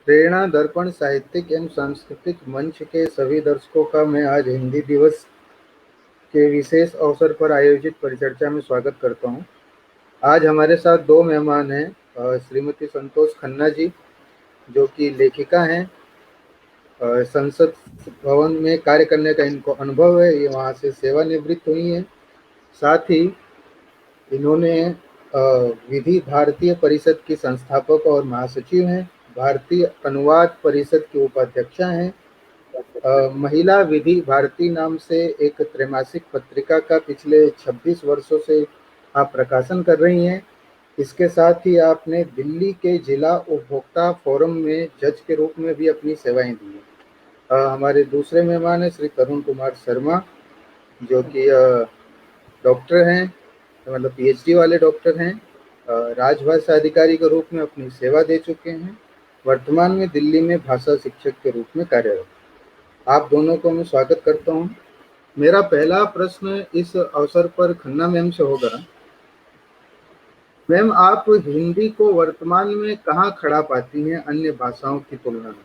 प्रेरणा दर्पण साहित्यिक एवं सांस्कृतिक मंच के सभी दर्शकों का मैं आज हिंदी दिवस के विशेष अवसर पर आयोजित परिचर्चा में स्वागत करता हूं। आज हमारे साथ दो मेहमान हैं, श्रीमती संतोष खन्ना जी, जो कि लेखिका हैं। संसद भवन में कार्य करने का इनको अनुभव है, ये वहाँ से सेवानिवृत्त हुई हैं। साथ ही इन्होंने विधि भारतीय परिषद की संस्थापक और महासचिव हैं, भारतीय अनुवाद परिषद की उपाध्यक्षा हैं। महिला विधि भारती नाम से एक त्रैमासिक पत्रिका का पिछले 26 वर्षों से आप प्रकाशन कर रही हैं। इसके साथ ही आपने दिल्ली के जिला उपभोक्ता फोरम में जज के रूप में भी अपनी सेवाएं दी हैं। हमारे दूसरे मेहमान हैं श्री तरुण कुमार शर्मा, जो कि डॉक्टर हैं, मतलब पीएचडी वाले डॉक्टर हैं। राजभाषा अधिकारी के रूप में अपनी सेवा दे चुके हैं। वर्तमान में दिल्ली में भाषा शिक्षक के रूप में कार्यरत। आप दोनों को मैं स्वागत करता हूं। मेरा पहला प्रश्न इस अवसर पर खन्ना मैम से होगा। मैम, आप हिंदी को वर्तमान में कहाँ खड़ा पाती हैं अन्य भाषाओं की तुलना में?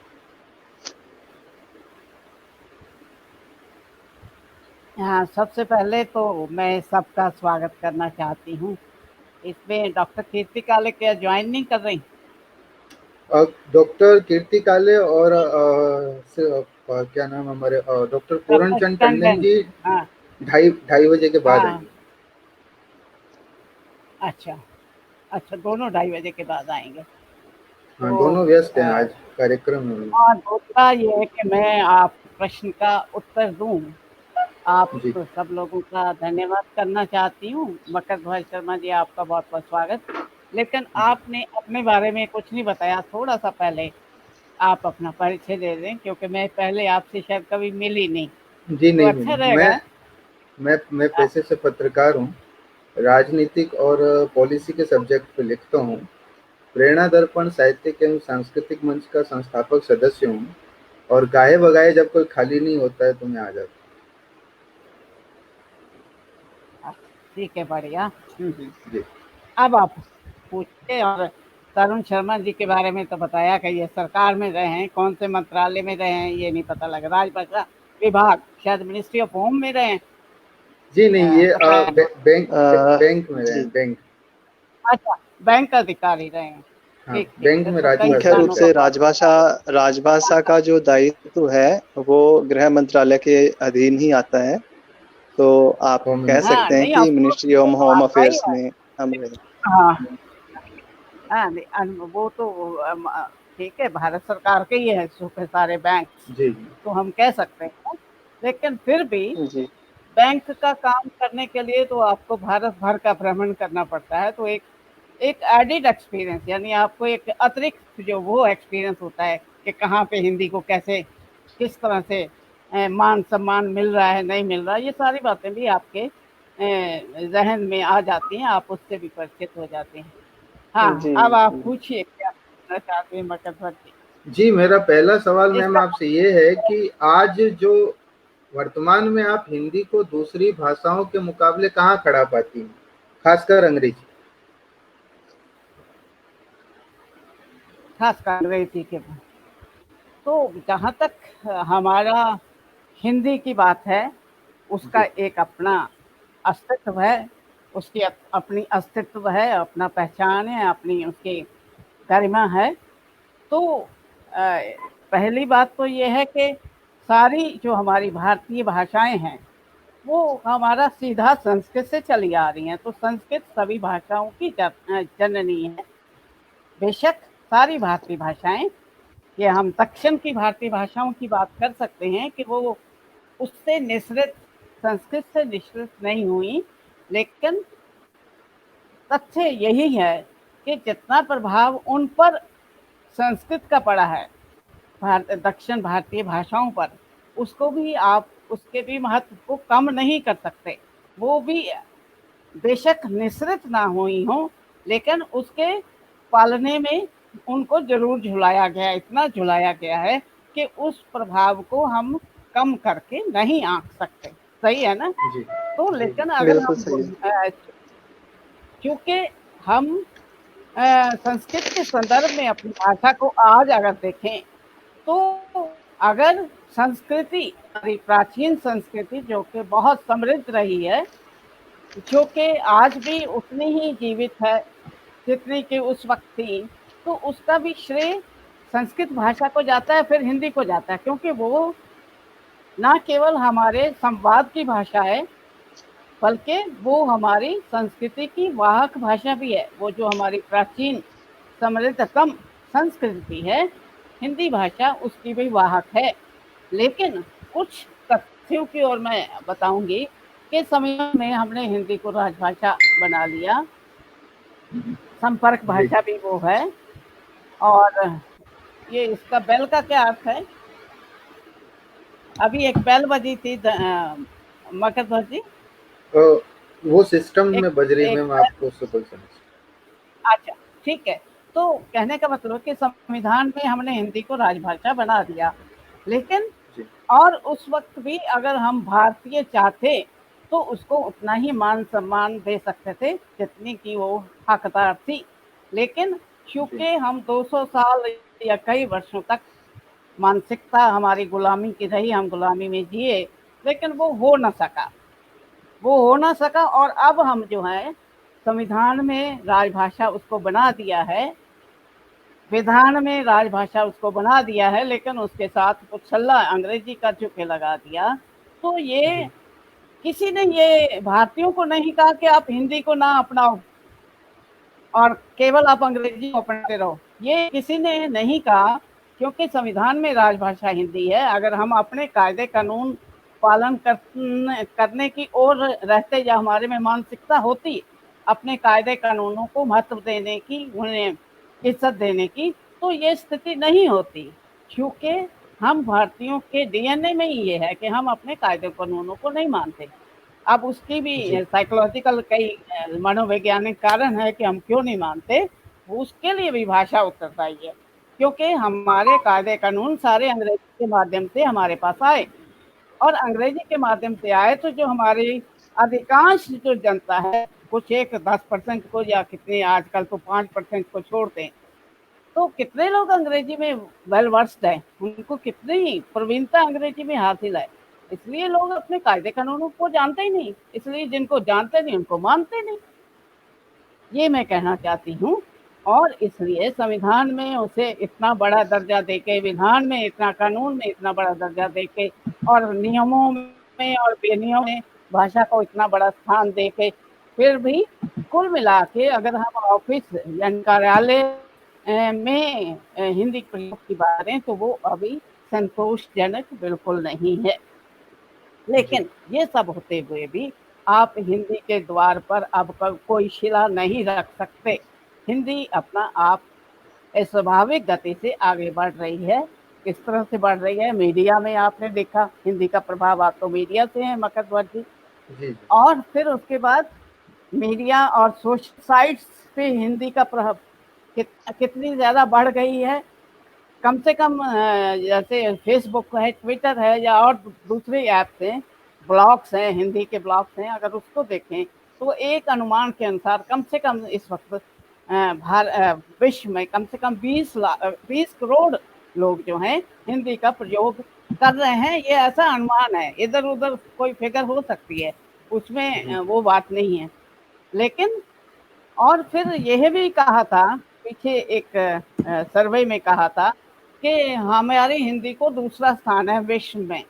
हाँ, सबसे पहले तो मैं सबका स्वागत करना चाहती हूँ। इसमें डॉक्टर कीर्ति काले क्या ज्वाइन नहीं कर रही? डॉक्टर कीर्ति काले और क्या नाम हमारे डॉक्टर पूरण चंद टंडन जी हाँ 2:30 बजे के बाद हाँ। आएंगे। अच्छा अच्छा, दोनों 2:30 के बाद आएंगे। हाँ, तो दोनों व्यस्त हैं आज कार्यक्रम में। हाँ, दूसरा ये है कि मैं आप प्रश्न का उत्तर दूं। आप जी सब लोगों का धन्यवाद करना चाहती हूँ। मकर ध्वज शर्मा जी, आपका बहुत बहुत स्वागत। लेकिन आपने अपने बारे में कुछ नहीं बताया। थोड़ा सा पहले आप अपना परिचय दे दें, क्योंकि मैं पहले आपसे शायद कभी मिली नहीं, जी तो नहीं अच्छा नहीं, मैं रहेगा। मैं पेशे से पत्रकार हूँ। राजनीतिक और पॉलिसी के सब्जेक्ट पे लिखता हूँ। प्रेरणा दर्पण साहित्यिक एवं सांस्कृतिक मंच का संस्थापक सदस्य हूँ, और गाहे बगाए जब कोई खाली नहीं होता है तो मैं आ जाता ठीक है, बढ़िया। हूँ। जी अब आप पूछिए। और तरुण शर्मा जी के बारे में तो बताया कि ये सरकार में रहे हैं, कौन से मंत्रालय में रहे हैं ये नहीं पता लगा। राजभाषा विभाग, शायद मिनिस्ट्री ऑफ होम में रहे हैं। जी नहीं, ये बताया। बैंक में रहे, जी, बैंक। अच्छा, बैंक अधिकारी रहे हैं। हाँ, ठीक ठीक, बैंक फिर में तो कई मुख्य राजभाषा रूप स्थानों से पर। अधिकारी। राजभाषा का जो दायित्व है वो गृह मंत्रालय के अधीन ही आता है। तो आप होम कह मिनिस्ट्री। हाँ सकते हैं नहीं, कि ऑफकोर्स मिनिस्ट्री वो ऑफ तो होम आता ही अफेयर्स है। में हम रहे। हाँ हाँ, नहीं, वो तो ठीक है, भारत सरकार के ही है सूखे सारे बैंक, जी तो हम कह सकते हैं। लेकिन फिर भी जी बैंक का काम करने के लिए तो आपको भारत भर का भ्रमण करना पड़ता है। तो एक एक एडिड एक्सपीरियंस, यानी आपको एक अतिरिक्त जो वो एक्सपीरियंस होता है कि कहाँ पे हिंदी को कैसे, किस तरह से मान सम्मान मिल रहा है, नहीं मिल रहा, ये सारी बातें भी आपके जहन में आ जाती हैं। आप उससे भी परिचित हो जाते हैं। हाँ, जी अब आप जी। पूछिए क्या पूछना चाहते हैं मकर जी। जी, मेरा पहला सवाल मैम इसका आपसे ये है कि आज जो वर्तमान में आप हिंदी को दूसरी भाषाओं के मुकाबले कहाँ खड़ा पाती हैं, खासकर अंग्रेजी? खास कर रही थी कि तो जहाँ तक हमारा हिंदी की बात है, उसका जी एक अपना अस्तित्व है। उसकी अपनी अस्तित्व है, अपना पहचान है, अपनी उसकी गरिमा है। तो पहली बात तो ये है कि सारी जो हमारी भारतीय भाषाएं हैं, वो हमारा सीधा संस्कृत से चली आ रही हैं। तो संस्कृत सभी भाषाओं की जननी है। बेशक सारी भारतीय भाषाएं, ये हम दक्षिण की भारतीय भाषाओं की बात कर सकते हैं कि वो उससे निःसृत, संस्कृत से निःसृत नहीं हुई। लेकिन तथ्य यही है कि जितना प्रभाव उन पर संस्कृत का पड़ा है, दक्षिण भारतीय भाषाओं पर, उसको भी आप उसके भी महत्व को कम नहीं कर सकते। वो भी बेशक निःसृत ना हुई हो, लेकिन उसके पालने में उनको जरूर झुलाया गया, इतना झुलाया गया है कि उस प्रभाव को हम कम करके नहीं आंक सकते। सही है ना? जी तो जी लेकिन अगर बिल्कुल हम सही है। चूंकि हम संस्कृत के संदर्भ में अपनी भाषा को आज अगर देखें तो अगर संस्कृति, हमारी प्राचीन संस्कृति जो कि बहुत समृद्ध रही है, जो कि आज भी उतनी ही जीवित है जितनी कि उस वक्त थी, तो उसका भी श्रेय संस्कृत भाषा को जाता है, फिर हिंदी को जाता है, क्योंकि वो ना केवल हमारे संवाद की भाषा है, बल्कि वो हमारी संस्कृति की वाहक भाषा भी है। वो जो हमारी प्राचीन समृद्धतम संस्कृति है, हिंदी भाषा उसकी भी वाहक है। लेकिन कुछ तथ्यों की ओर मैं बताऊंगी कि समय में हमने हिंदी को राजभाषा बना लिया, संपर्क भाषा भी वो है। और ये इसका बेल का क्या अर्थ है? अभी एक बेल बजी थी मकर जी, वो सिस्टम में बज रही एक मैम, आपको सुबह समझ। अच्छा, ठीक है। तो कहने का मतलब कि संविधान में हमने हिंदी को राजभाषा बना दिया, लेकिन जी और उस वक्त भी अगर हम भारतीय चाहते तो उसको उतना ही मान सम्मान दे सकते थे जितनी की वो हकदार थी। लेकिन चूंकि हम 200 साल या कई वर्षों तक मानसिकता हमारी गुलामी की रही, हम गुलामी में जिए, लेकिन वो हो ना सका, वो हो ना सका। और अब हम जो है संविधान में राजभाषा उसको बना दिया है, विधान में राजभाषा उसको बना दिया है, लेकिन उसके साथ कुछ छल्ला अंग्रेजी का चुके लगा दिया। तो ये किसी ने ये भारतीयों को नहीं कहा कि आप हिंदी को ना अपनाओ और केवल आप अंग्रेजी को अपनाते रहो, ये किसी ने नहीं कहा, क्योंकि संविधान में राजभाषा हिंदी है। अगर हम अपने कायदे कानून पालन करने की ओर रहते या हमारे में मानसिकता होती अपने कायदे कानूनों को महत्व देने की, उन्हें इज्जत देने की, तो ये स्थिति नहीं होती। क्योंकि हम भारतीयों के डीएनए में ही ये है कि हम अपने कायदे कानूनों को नहीं मानते। अब उसकी भी जी साइकोलॉजिकल कई मनोवैज्ञानिक कारण है कि हम क्यों नहीं मानते, उसके लिए भी भाषा उत्तरदायी है। क्योंकि हमारे कायदे कानून सारे अंग्रेजी के माध्यम से हमारे पास आए, और अंग्रेजी के माध्यम से आए तो जो हमारी अधिकांश जो जनता है, कुछ एक 10% को या कितने आजकल तो 5% को छोड़ दें, तो कितने लोग अंग्रेजी में वेल वर्स्ड हैं, उनको कितनी प्रवीणता अंग्रेजी में हासिल है। इसलिए लोग अपने कायदे कानूनों को जानते ही नहीं, इसलिए जिनको जानते नहीं उनको मानते नहीं, ये मैं कहना चाहती हूँ। और इसलिए संविधान में उसे इतना बड़ा दर्जा देके, विधान में इतना, कानून में इतना बड़ा दर्जा देके, और नियमों में और बेनियमों में भाषा को इतना बड़ा स्थान देके, फिर भी कुल मिला के अगर हम ऑफिस यानी कार्यालय में हिंदी प्रयोग की बात करें तो वो अभी संतोषजनक बिल्कुल नहीं है। जी लेकिन ये सब होते हुए भी आप हिंदी के द्वार पर अब कोई शिला नहीं रख सकते। हिंदी अपना आप स्वाभाविक गति से आगे बढ़ रही है। किस तरह से बढ़ रही है? मीडिया में आपने देखा हिंदी का प्रभाव, आप तो मीडिया से हैं मकर ध्वज जी। जी और फिर उसके बाद मीडिया और सोशल साइट्स पे हिंदी का प्रभाव कितनी ज़्यादा बढ़ गई है। कम से कम जैसे फेसबुक है, ट्विटर है, या और दूसरे ऐप्स हैं, ब्लॉग्स हैं, हिंदी के ब्लॉग्स हैं, अगर उसको देखें तो एक अनुमान के अनुसार कम से कम इस वक्त विश्व में कम से कम 20 करोड़ लोग जो हैं हिंदी का प्रयोग कर रहे हैं। ये ऐसा अनुमान है, इधर उधर कोई फिगर हो सकती है, उसमें वो बात नहीं है। लेकिन और फिर यह भी कहा था, पीछे एक सर्वे में कहा था कि हमारी हिंदी को दूसरा स्थान है विश्व में।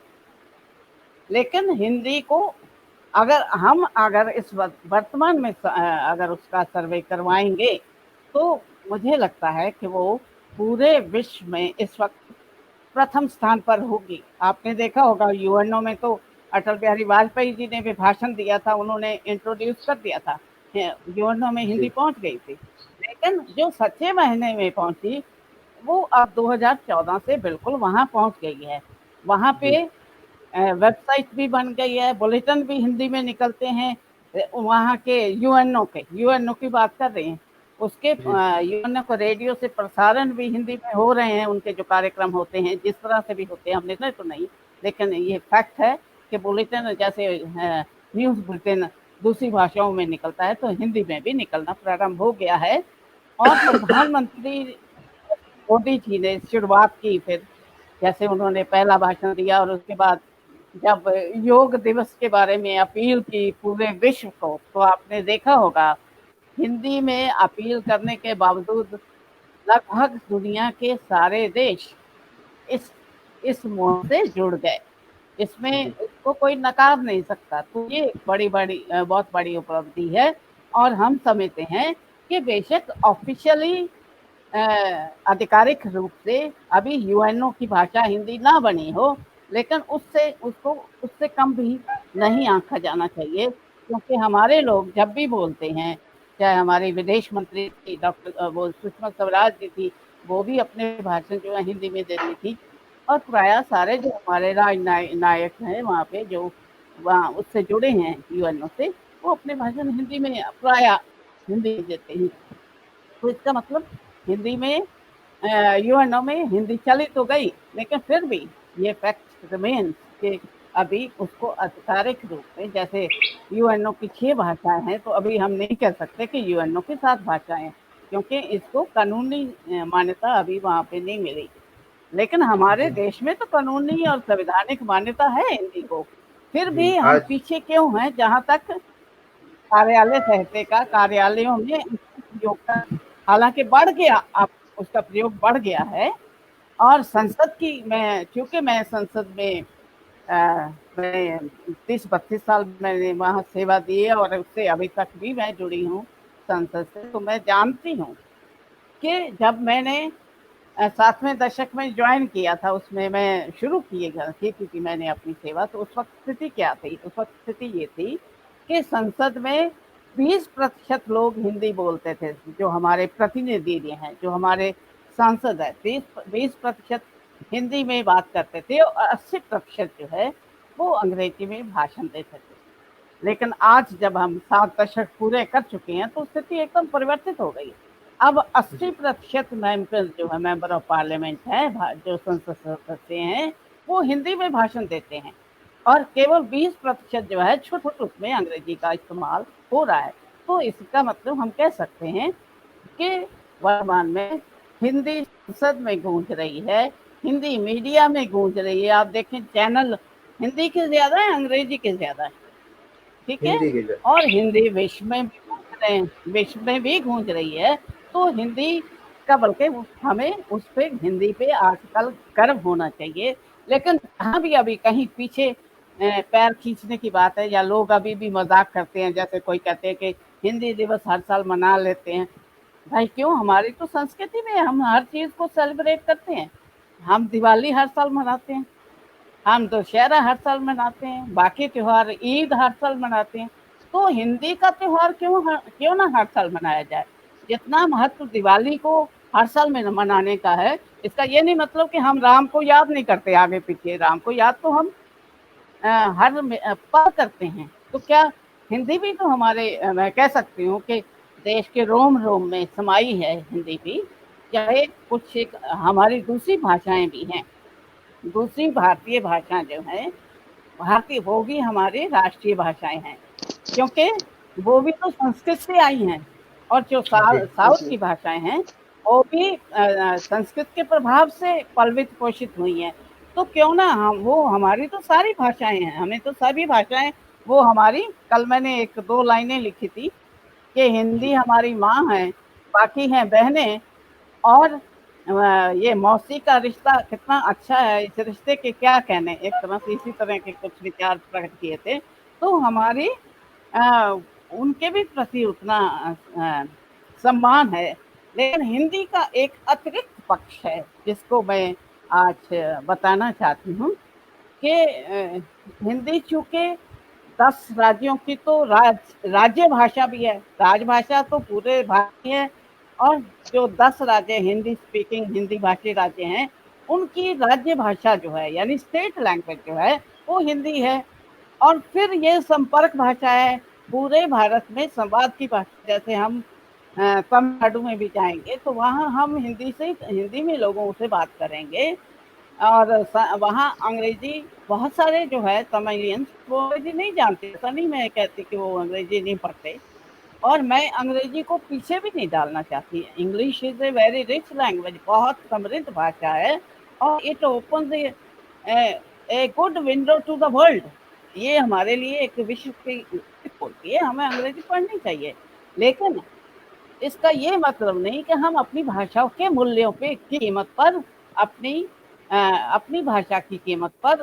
लेकिन हिंदी को अगर इस वर्तमान में अगर उसका सर्वे करवाएंगे तो मुझे लगता है कि वो पूरे विश्व में इस वक्त प्रथम स्थान पर होगी। आपने देखा होगा यूएनओ में तो अटल बिहारी वाजपेयी जी ने भी भाषण दिया था, उन्होंने इंट्रोड्यूस कर दिया था, यूएनओ में हिंदी जी पहुंच गई थी। लेकिन जो सच्चे मायने में पहुंची वो अब 2014 से बिल्कुल वहां पहुंच गई है। वहां पे जी वेबसाइट भी बन गई है, बुलेटिन भी हिंदी में निकलते हैं। वहाँ के यूएनओ की बात कर रहे हैं, उसके जी यूएनओ को रेडियो से प्रसारण भी हिंदी में हो रहे हैं। उनके जो कार्यक्रम होते हैं जिस तरह से भी होते हैं, हमने तो नहीं, लेकिन ये फैक्ट है कि बुलेटिन जैसे न्यूज़ बुलेटिन दूसरी भाषाओं में निकलता है तो हिंदी में भी निकलना प्रारंभ हो गया है। और प्रधानमंत्री मोदी जी ने शुरुआत की, फिर जैसे उन्होंने पहला भाषण दिया और उसके बाद जब योग दिवस के बारे में अपील की पूरे विश्व को, तो आपने देखा होगा हिंदी में अपील करने के बावजूद लगभग दुनिया के सारे देश इस मुहिम से जुड़ गए। इसमें इसको कोई नकार नहीं सकता। तो ये बहुत बड़ी उपलब्धि है और हम समझते हैं कि बेशक ऑफिशियली आधिकारिक रूप से अभी यूएनओ की भाषा हिंदी ना बनी हो, लेकिन उससे कम भी नहीं आंका जाना चाहिए, क्योंकि हमारे लोग जब भी बोलते हैं, चाहे हमारी विदेश मंत्री डॉक्टर वो सुषमा स्वराज जी थी, वो भी अपने भाषण जो है हिंदी में देती थी, और प्राय सारे जो हमारे नायक हैं वहाँ पे, जो वहाँ उससे जुड़े हैं यूएनओ से, वो अपने भाषण हिंदी में प्राय हिंदी में देते हैं। तो इसका मतलब हिंदी में यूएनओ में हिंदी चली तो गई, लेकिन फिर भी ये फैक्ट रिमेन्स कि अभी उसको आधिकारिक रूप में, जैसे यूएनओ की 6 भाषाएं हैं, तो अभी हम नहीं कह सकते कि यूएनओ की 7 भाषाएं, क्योंकि इसको कानूनी मान्यता अभी वहाँ पे नहीं मिली। लेकिन हमारे देश में तो कानूनी और संवैधानिक मान्यता है हिंदी को, फिर जी, भी हम आज पीछे क्यों हैं? जहाँ तक कार्यालय साहित्य का, कार्यालयों में प्रयोग का, हालांकि बढ़ गया, अब उसका प्रयोग बढ़ गया है। और संसद की, चूंकि मैं संसद में मैं 30-32 साल मैंने वहाँ सेवा दी है और उससे अभी तक भी मैं जुड़ी हूँ संसद से, तो मैं जानती हूँ कि जब मैंने 7वें दशक में ज्वाइन किया था, उसमें मैं शुरू की क्योंकि मैंने अपनी सेवा, तो उस वक्त स्थिति क्या थी? उस वक्त स्थिति ये थी कि संसद में 20% लोग हिंदी बोलते थे, जो हमारे प्रतिनिधि हैं, जो हमारे सांसद है, 20% हिंदी में बात करते थे और 80% जो है वो अंग्रेजी में भाषण देते थे। लेकिन आज जब हम 7 दशक पूरे कर चुके हैं, तो स्थिति एकदम परिवर्तित हो गई। अब 80% मेंबर जो है, मेंबर ऑफ पार्लियामेंट है, जो संसद सदस्य हैं, वो हिंदी में भाषण देते हैं और केवल 20% जो है छुट उसमें अंग्रेजी का इस्तेमाल हो रहा है। तो इसका मतलब हम कह सकते हैं कि वर्तमान में हिंदी संसद में गूंज रही है, हिंदी मीडिया में गूंज रही है। आप देखें, चैनल हिंदी के ज्यादा है, अंग्रेजी के ज्यादा है, ठीक है। हिंदी की जगह और हिंदी विश्व में भी गूंज रही है। तो हिंदी का, बल्कि हमें उस पे, हिंदी पे आजकल गर्व होना चाहिए। लेकिन जहाँ भी अभी कहीं पीछे पैर खींचने की बात है, या लोग अभी भी मजाक करते हैं, जैसे कोई कहते हैं कि हिंदी दिवस हर साल मना लेते हैं। भाई क्यों? हमारी तो संस्कृति में हम हर चीज को सेलिब्रेट करते हैं। हम दिवाली हर साल मनाते हैं, हम दशहरा हर साल मनाते हैं, बाकी त्योहार, ईद हर साल मनाते हैं। तो हिंदी का त्योहार क्यों ना हर साल मनाया जाए? जितना महत्व दिवाली को हर साल में मनाने का है, इसका ये नहीं मतलब कि हम राम को याद नहीं करते आगे पीछे। राम को याद तो हम हर पल करते हैं। तो क्या हिंदी भी तो हमारे, मैं कह सकती हूँ कि देश के रोम रोम में समाई है हिंदी भी, चाहे कुछ एक हमारी दूसरी भाषाएं भी हैं। दूसरी भारतीय भाषा जो है, भारतीय, वो भी हमारी राष्ट्रीय भाषाएं हैं, क्योंकि वो भी तो संस्कृत से आई हैं। और जो जी, साउथ की भाषाएं हैं, वो भी संस्कृत के प्रभाव से पल्वित पोषित हुई हैं। तो क्यों ना हम, वो हमारी तो सारी भाषाएं हैं, हमें तो सभी भाषाएं, वो हमारी, कल मैंने 1-2 लाइनें लिखी थी कि हिंदी हमारी माँ है, बाकी हैं बहनें, और ये मौसी का रिश्ता कितना अच्छा है, इस रिश्ते के क्या कहने, एक तरह से इसी तरह के कुछ विचार प्रकट किए थे। तो हमारी उनके भी प्रति उतना सम्मान है। लेकिन हिंदी का एक अतिरिक्त पक्ष है, जिसको मैं आज बताना चाहती हूँ कि हिंदी चूंकि 10 राज्यों की तो राज्य भाषा भी है, राजभाषा तो पूरे भारत है, और जो 10 राज्य हिंदी स्पीकिंग, हिंदी भाषी राज्य हैं, उनकी राज्य भाषा जो है, यानी स्टेट लैंग्वेज जो है, वो हिंदी है। और फिर ये संपर्क भाषा है पूरे भारत में, संवाद की भाषा। जैसे हम तमिलनाडु में भी जाएंगे, तो वहाँ हम हिंदी में लोगों से बात करेंगे। और वहाँ अंग्रेजी, बहुत सारे जो है तमिलियंस, वो अंग्रेजी नहीं जानते। ऐसा नहीं मैं कहती कि वो अंग्रेजी नहीं पढ़ते, और मैं अंग्रेजी को पीछे भी नहीं डालना चाहती। English is a very rich language, बहुत समृद्ध भाषा है और it open a good window to the world. ये हमारे लिए एक विश्व की खोलती है, हमें अंग्रेजी पढ़नी चाहिए। लेकिन इसका ये मतलब नहीं कि हम अपनी भाषा के मूल्यों पे की कीमत पर अपनी भाषा की कीमत पर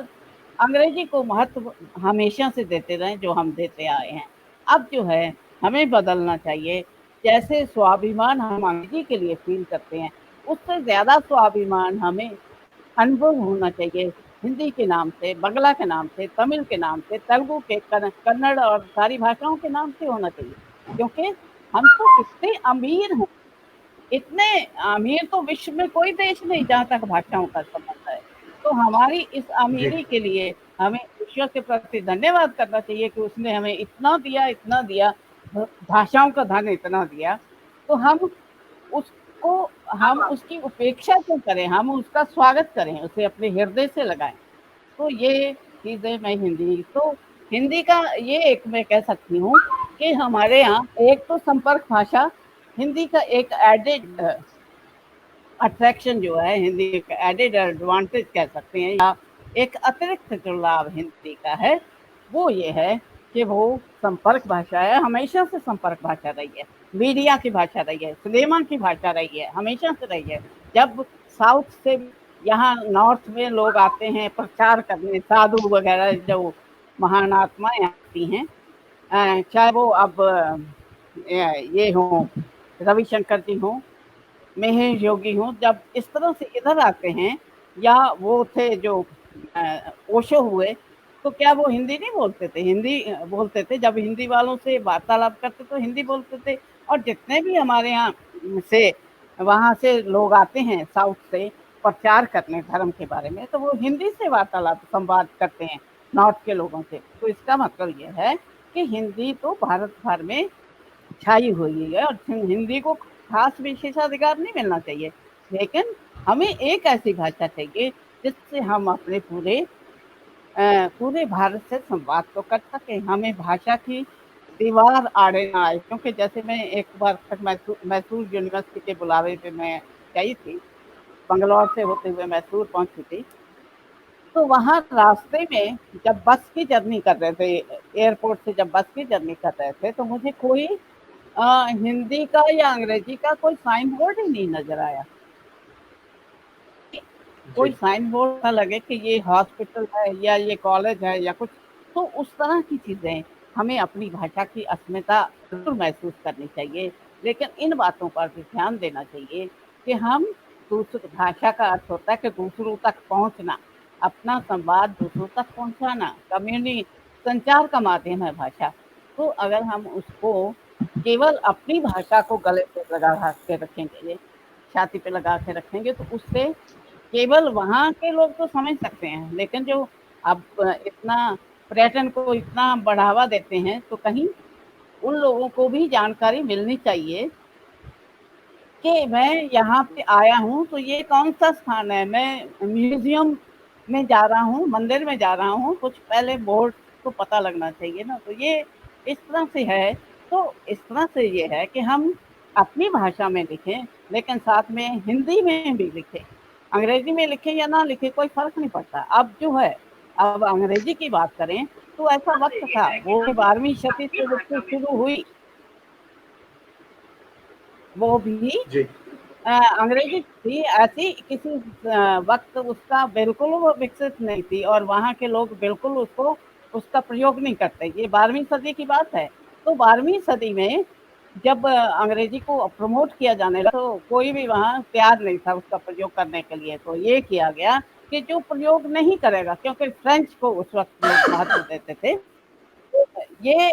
अंग्रेजी को महत्व हमेशा से देते रहे जो हम देते आए हैं। अब जो है हमें बदलना चाहिए। जैसे स्वाभिमान हम अंग्रेजी के लिए फील करते हैं, उससे ज्यादा स्वाभिमान हमें अनुभव होना चाहिए हिंदी के नाम से, बंगला के नाम से, तमिल के नाम से, तेलुगु के, कन्नड़ और सारी भाषाओं के नाम से होना चाहिए। क्योंकि हम तो इतने अमीर हैं, इतने अमीर तो विश्व में कोई देश नहीं जहाँ तक भाषाओं का संबंध है। तो हमारी इस जी। अमीरी के लिए हमें ईश्वर के प्रति धन्यवाद करना चाहिए कि उसने हमें इतना दिया, भाषाओं का धन इतना दिया। तो हम उसकी उपेक्षा क्यों करें, हम उसका स्वागत करें, उसे अपने हृदय से लगाएं। तो ये चीजें मैं हिंदी का ये एक मैं कह सकती हूँ कि हमारे यहाँ एक तो संपर्क भाषा, हिंदी का एक एडेड अट्रैक्शन जो है, हिंदी का एडेड एडवांटेज कह सकते हैं, या एक अतिरिक्त जो लाभ हिंदी का है वो ये है कि वो संपर्क भाषा है, हमेशा से संपर्क भाषा रही है, मीडिया की भाषा रही है, सिनेमा की भाषा रही है, हमेशा से रही है। जब साउथ से यहाँ नॉर्थ में लोग आते हैं प्रचार करने, साधु वगैरह जो महान आत्माएं आती हैं, चाहे वो अब ये हो रविशंकर जी हो, महेश योगी हूँ, जब इस तरह से इधर आते हैं, या वो थे जो ओशो हुए, तो क्या वो हिंदी नहीं बोलते थे? हिंदी बोलते थे। जब हिंदी वालों से वार्तालाप करते तो हिंदी बोलते थे। और जितने भी हमारे यहाँ से वहाँ से लोग आते हैं साउथ से प्रचार करने धर्म के बारे में, तो वो हिंदी से वार्तालाप संवाद करते हैं नॉर्थ के लोगों से। तो इसका मतलब ये है कि हिंदी तो भारत भर में छाई हुई है और हिंदी को खास विशेषाधिकार नहीं मिलना चाहिए। लेकिन हमें एक ऐसी भाषा चाहिए जिससे हम अपने पूरे भारत से संवाद तो कर सकें। हमें भाषा की दीवार आड़े ना आए। क्योंकि जैसे मैं एक बार तक मैसूर यूनिवर्सिटी के बुलावे पे मैं गई थी, बंगलौर से होते हुए मैसूर पहुंची थी। तो वहाँ रास्ते में जब बस की जर्नी कर रहे थे, एयरपोर्ट से जब बस की जर्नी कर रहे थे, तो मुझे कोई हिंदी का या अंग्रेजी का कोई साइन बोर्ड ही नहीं नजर आया। कोई साइन बोर्ड ना लगे कि ये हॉस्पिटल है या ये कॉलेज है या कुछ। तो उस तरह की चीजें हमें अपनी भाषा की अस्मिता जरूर महसूस करनी चाहिए। लेकिन इन बातों पर भी ध्यान देना चाहिए कि हम दूसरी भाषा का अर्थ होता है कि दूसरों तक पहुंचना, अपना संवाद दूसरों तक पहुंचाना, संचार का माध्यम है भाषा। तो अगर हम उसको केवल अपनी भाषा को गले पे लगा के रखेंगे, छाती पे लगा के रखेंगे, तो उससे केवल वहाँ के लोग तो समझ सकते हैं। लेकिन जो अब इतना पर्यटन को इतना बढ़ावा देते हैं, तो कहीं उन लोगों को भी जानकारी मिलनी चाहिए कि मैं यहाँ पे आया हूँ तो ये कौन सा स्थान है। मैं म्यूजियम में जा रहा हूँ, मंदिर में जा रहा हूँ, कुछ पहले बोर्ड को पता लगना चाहिए ना। तो ये इस तरह से है। तो इस तरह से ये है कि हम अपनी भाषा में लिखें, लेकिन साथ में हिंदी में भी लिखें। अंग्रेजी में लिखें या ना लिखें कोई फर्क नहीं पड़ता। अब जो है, अब अंग्रेजी की बात करें तो ऐसा वक्त था, वो 12वीं शती से जब शुरू हुई, वो भी जी। अंग्रेजी थी। ऐसी किसी वक्त उसका बिल्कुल वो विकसित नहीं थी और वहाँ के लोग बिल्कुल उसका प्रयोग नहीं करते। ये 12वीं सदी की बात है। तो 12वीं सदी में जब अंग्रेजी को प्रमोट किया जाने लगा, तो कोई भी वहाँ तैयार नहीं था उसका प्रयोग करने के लिए। तो ये किया गया कि जो प्रयोग नहीं करेगा, क्योंकि फ्रेंच को उस वक्त लोग महत्व देते थे, ये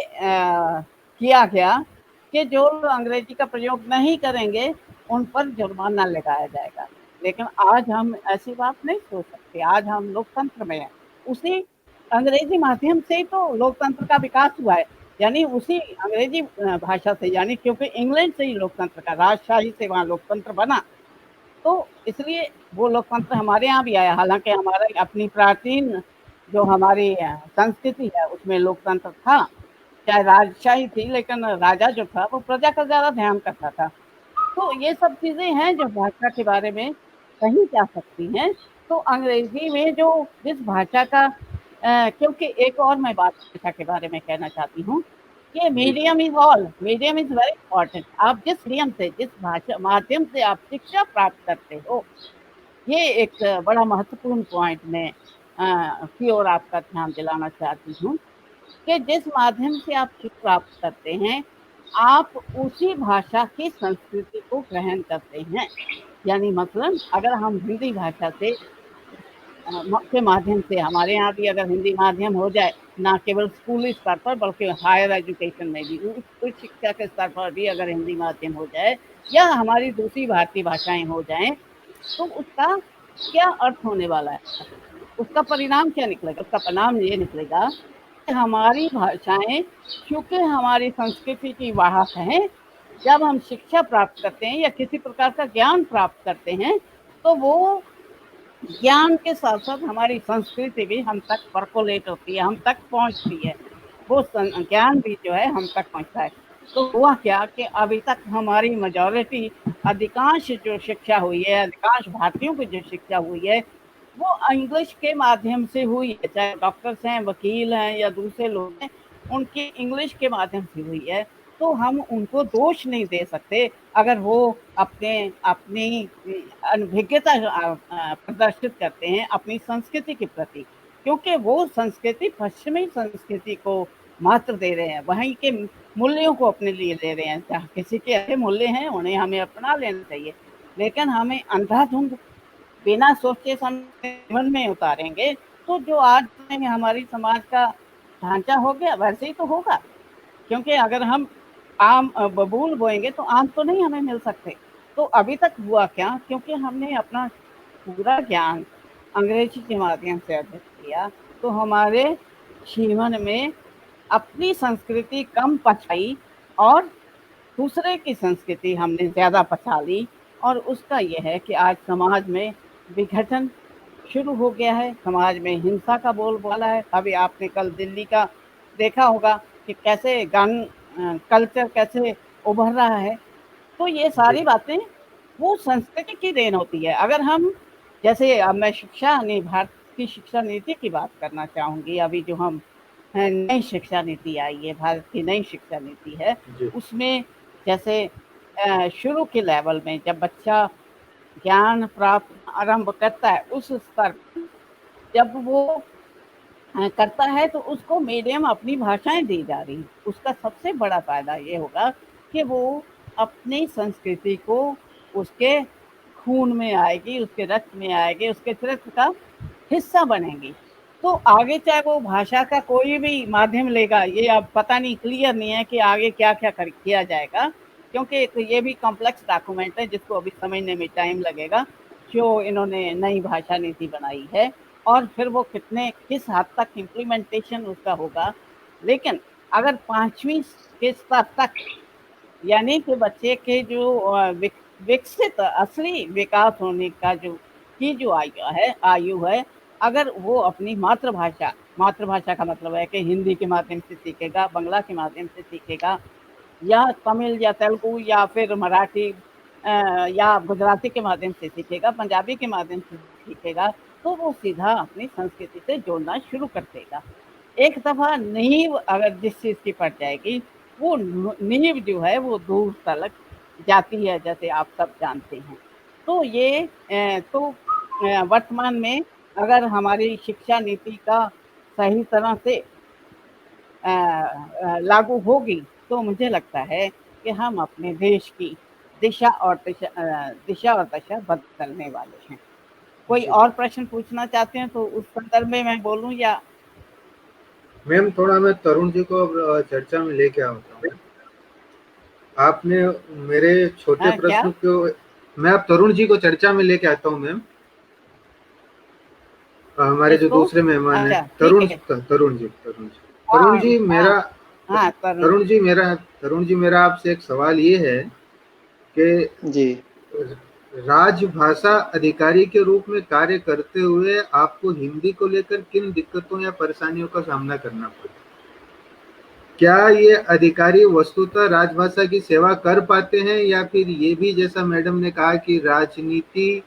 किया गया कि जो अंग्रेजी का प्रयोग नहीं करेंगे उन पर जुर्माना लगाया जाएगा। लेकिन आज हम ऐसी बात नहीं सोच सकते। आज हम लोकतंत्र में हैं। उसी अंग्रेजी माध्यम से ही तो लोकतंत्र का विकास हुआ है, यानी उसी अंग्रेजी भाषा से, यानी क्योंकि इंग्लैंड से ही लोकतंत्र का, राजशाही से वहाँ लोकतंत्र बना। तो इसलिए वो लोकतंत्र हमारे यहाँ भी आया। हालांकि हमारे अपनी प्राचीन जो हमारी संस्कृति है उसमें लोकतंत्र था, चाहे राजशाही थी, लेकिन राजा जो था वो प्रजा का ज़्यादा ध्यान करता था। तो ये सब चीज़ें हैं जो भाषा के बारे में कही जा सकती हैं। तो अंग्रेज़ी में जो जिस भाषा का क्योंकि एक और मैं बात भाषा के बारे में कहना चाहती हूँ कि medium is all, medium is very important. आप जिस मीडियम से, जिस भाषा माध्यम से आप शिक्षा प्राप्त करते हो, ये एक बड़ा महत्वपूर्ण पॉइंट मैं की ओर आपका ध्यान दिलाना चाहती हूँ कि जिस माध्यम से आप शिक्षा प्राप्त करते हैं, आप उसी भाषा की संस्कृति को ग्रहण करते हैं। यानी मसलन अगर हम हिंदी भाषा से के माध्यम से, हमारे यहाँ भी अगर हिंदी माध्यम हो जाए, ना केवल स्कूली स्तर पर बल्कि हायर एजुकेशन में भी, उच्च शिक्षा के स्तर पर भी अगर हिंदी माध्यम हो जाए या हमारी दूसरी भारतीय भाषाएं हो जाएं, तो उसका क्या अर्थ होने वाला है, उसका परिणाम क्या निकलेगा? उसका परिणाम ये निकलेगा कि हमारी भाषाएं क्योंकि हमारी संस्कृति की वाहक हैं, जब हम शिक्षा प्राप्त करते हैं या किसी प्रकार का ज्ञान प्राप्त करते हैं, तो वो ज्ञान के साथ साथ हमारी संस्कृति भी हम तक परकोलेट होती है, हम तक पहुंचती है। वो ज्ञान भी जो है हम तक पहुंचता है। तो हुआ क्या कि अभी तक हमारी मेजॉरिटी, अधिकांश जो शिक्षा हुई है, अधिकांश भारतीयों की जो शिक्षा हुई है, वो इंग्लिश के माध्यम से हुई है। चाहे डॉक्टर्स हैं, वकील हैं या दूसरे लोग हैं, उनकी इंग्लिश के माध्यम से हुई है। तो हम उनको दोष नहीं दे सकते अगर वो अपनी अनभिज्ञता प्रदर्शित करते हैं अपनी संस्कृति के प्रति, क्योंकि वो संस्कृति पश्चिमी संस्कृति को महत्व दे रहे हैं, वहीं के मूल्यों को अपने लिए ले रहे हैं। जहाँ किसी के ऐसे मूल्य हैं उन्हें हमें अपना लेना चाहिए, लेकिन हमें अंधाधुंध बिना सोचे समझे जीवन में उतारेंगे तो जो आज में हमारी समाज का ढांचा हो गया वैसे ही तो होगा। क्योंकि अगर हम आम बबूल बोएंगे तो आम तो नहीं हमें मिल सकते। तो अभी तक हुआ क्या, क्योंकि हमने अपना पूरा ज्ञान अंग्रेजी के माध्यम से अर्जित किया, तो हमारे जीवन में अपनी संस्कृति कम पचाई और दूसरे की संस्कृति हमने ज़्यादा पचा ली। और उसका यह है कि आज समाज में विघटन शुरू हो गया है, समाज में हिंसा का बोलबाला है। अभी आपने कल दिल्ली का देखा होगा कि कैसे गन कल्चर कैसे उभर रहा है। तो ये सारी बातें वो संस्कृति की देन होती है। अगर हम जैसे अब मैं भारत की शिक्षा नीति की बात करना चाहूँगी। अभी जो हम नई शिक्षा नीति आई है, भारत की नई शिक्षा नीति है, उसमें जैसे शुरू के लेवल में जब बच्चा ज्ञान प्राप्त आरंभ करता है, उस स्तर जब वो करता है तो उसको मीडियम अपनी भाषाएं दी जा रही। उसका सबसे बड़ा फायदा ये होगा कि वो अपनी संस्कृति को उसके खून में आएगी, उसके रक्त में आएगी, उसके चरित्र का हिस्सा बनेगी। तो आगे चाहे वो भाषा का कोई भी माध्यम लेगा, ये अब पता नहीं, क्लियर नहीं है कि आगे क्या क्या किया जाएगा, क्योंकि ये भी कॉम्प्लेक्स डॉक्यूमेंट है जिसको अभी समझने में टाइम लगेगा, जो इन्होंने नई भाषा नीति बनाई है। और फिर वो किस हद तक इम्प्लीमेंटेशन उसका होगा। लेकिन अगर 5वीं के स्तर तक, यानी कि बच्चे के जो विकसित असली विकास होने का जो आयु है, अगर वो अपनी मातृभाषा का मतलब है कि हिंदी के माध्यम से सीखेगा, बांग्ला के माध्यम से सीखेगा, या तमिल या तेलुगु या फिर मराठी या गुजराती के माध्यम से सीखेगा, पंजाबी के माध्यम से सीखेगा, तो वो सीधा अपनी संस्कृति से जोड़ना शुरू कर देगा। एक दफ़ा नींव अगर जिस चीज़ की पड़ जाएगी, वो नींव जो है वो दूर तलक जाती है, जैसे आप सब जानते हैं। तो ये वर्तमान में अगर हमारी शिक्षा नीति का सही तरह से लागू होगी, तो मुझे लगता है कि हम अपने देश की दिशा और दशा बदलने वाले हैं। कोई और प्रश्न पूछना चाहते हैं तो उस संदर्भ में मैं बोलूं या? मैम थोड़ा मैं तरुण जी को चर्चा में लेके आता हूँ। आपने मेरे छोटे प्रश्न को, मैं अब तरुण जी को चर्चा में लेके आता हूँ मैम। हमारे जो दूसरे मेहमान हैं, तरुण जी मेरा आपसे एक सवाल ये है कि राजभाषा अधिकारी के रूप में कार्य करते हुए आपको हिंदी को लेकर किन दिक्कतों या परेशानियों का सामना करना पड़ा? क्या ये अधिकारी वस्तुतः राजभाषा की सेवा कर पाते हैं, या फिर ये भी जैसा मैडम ने कहा कि राजनीति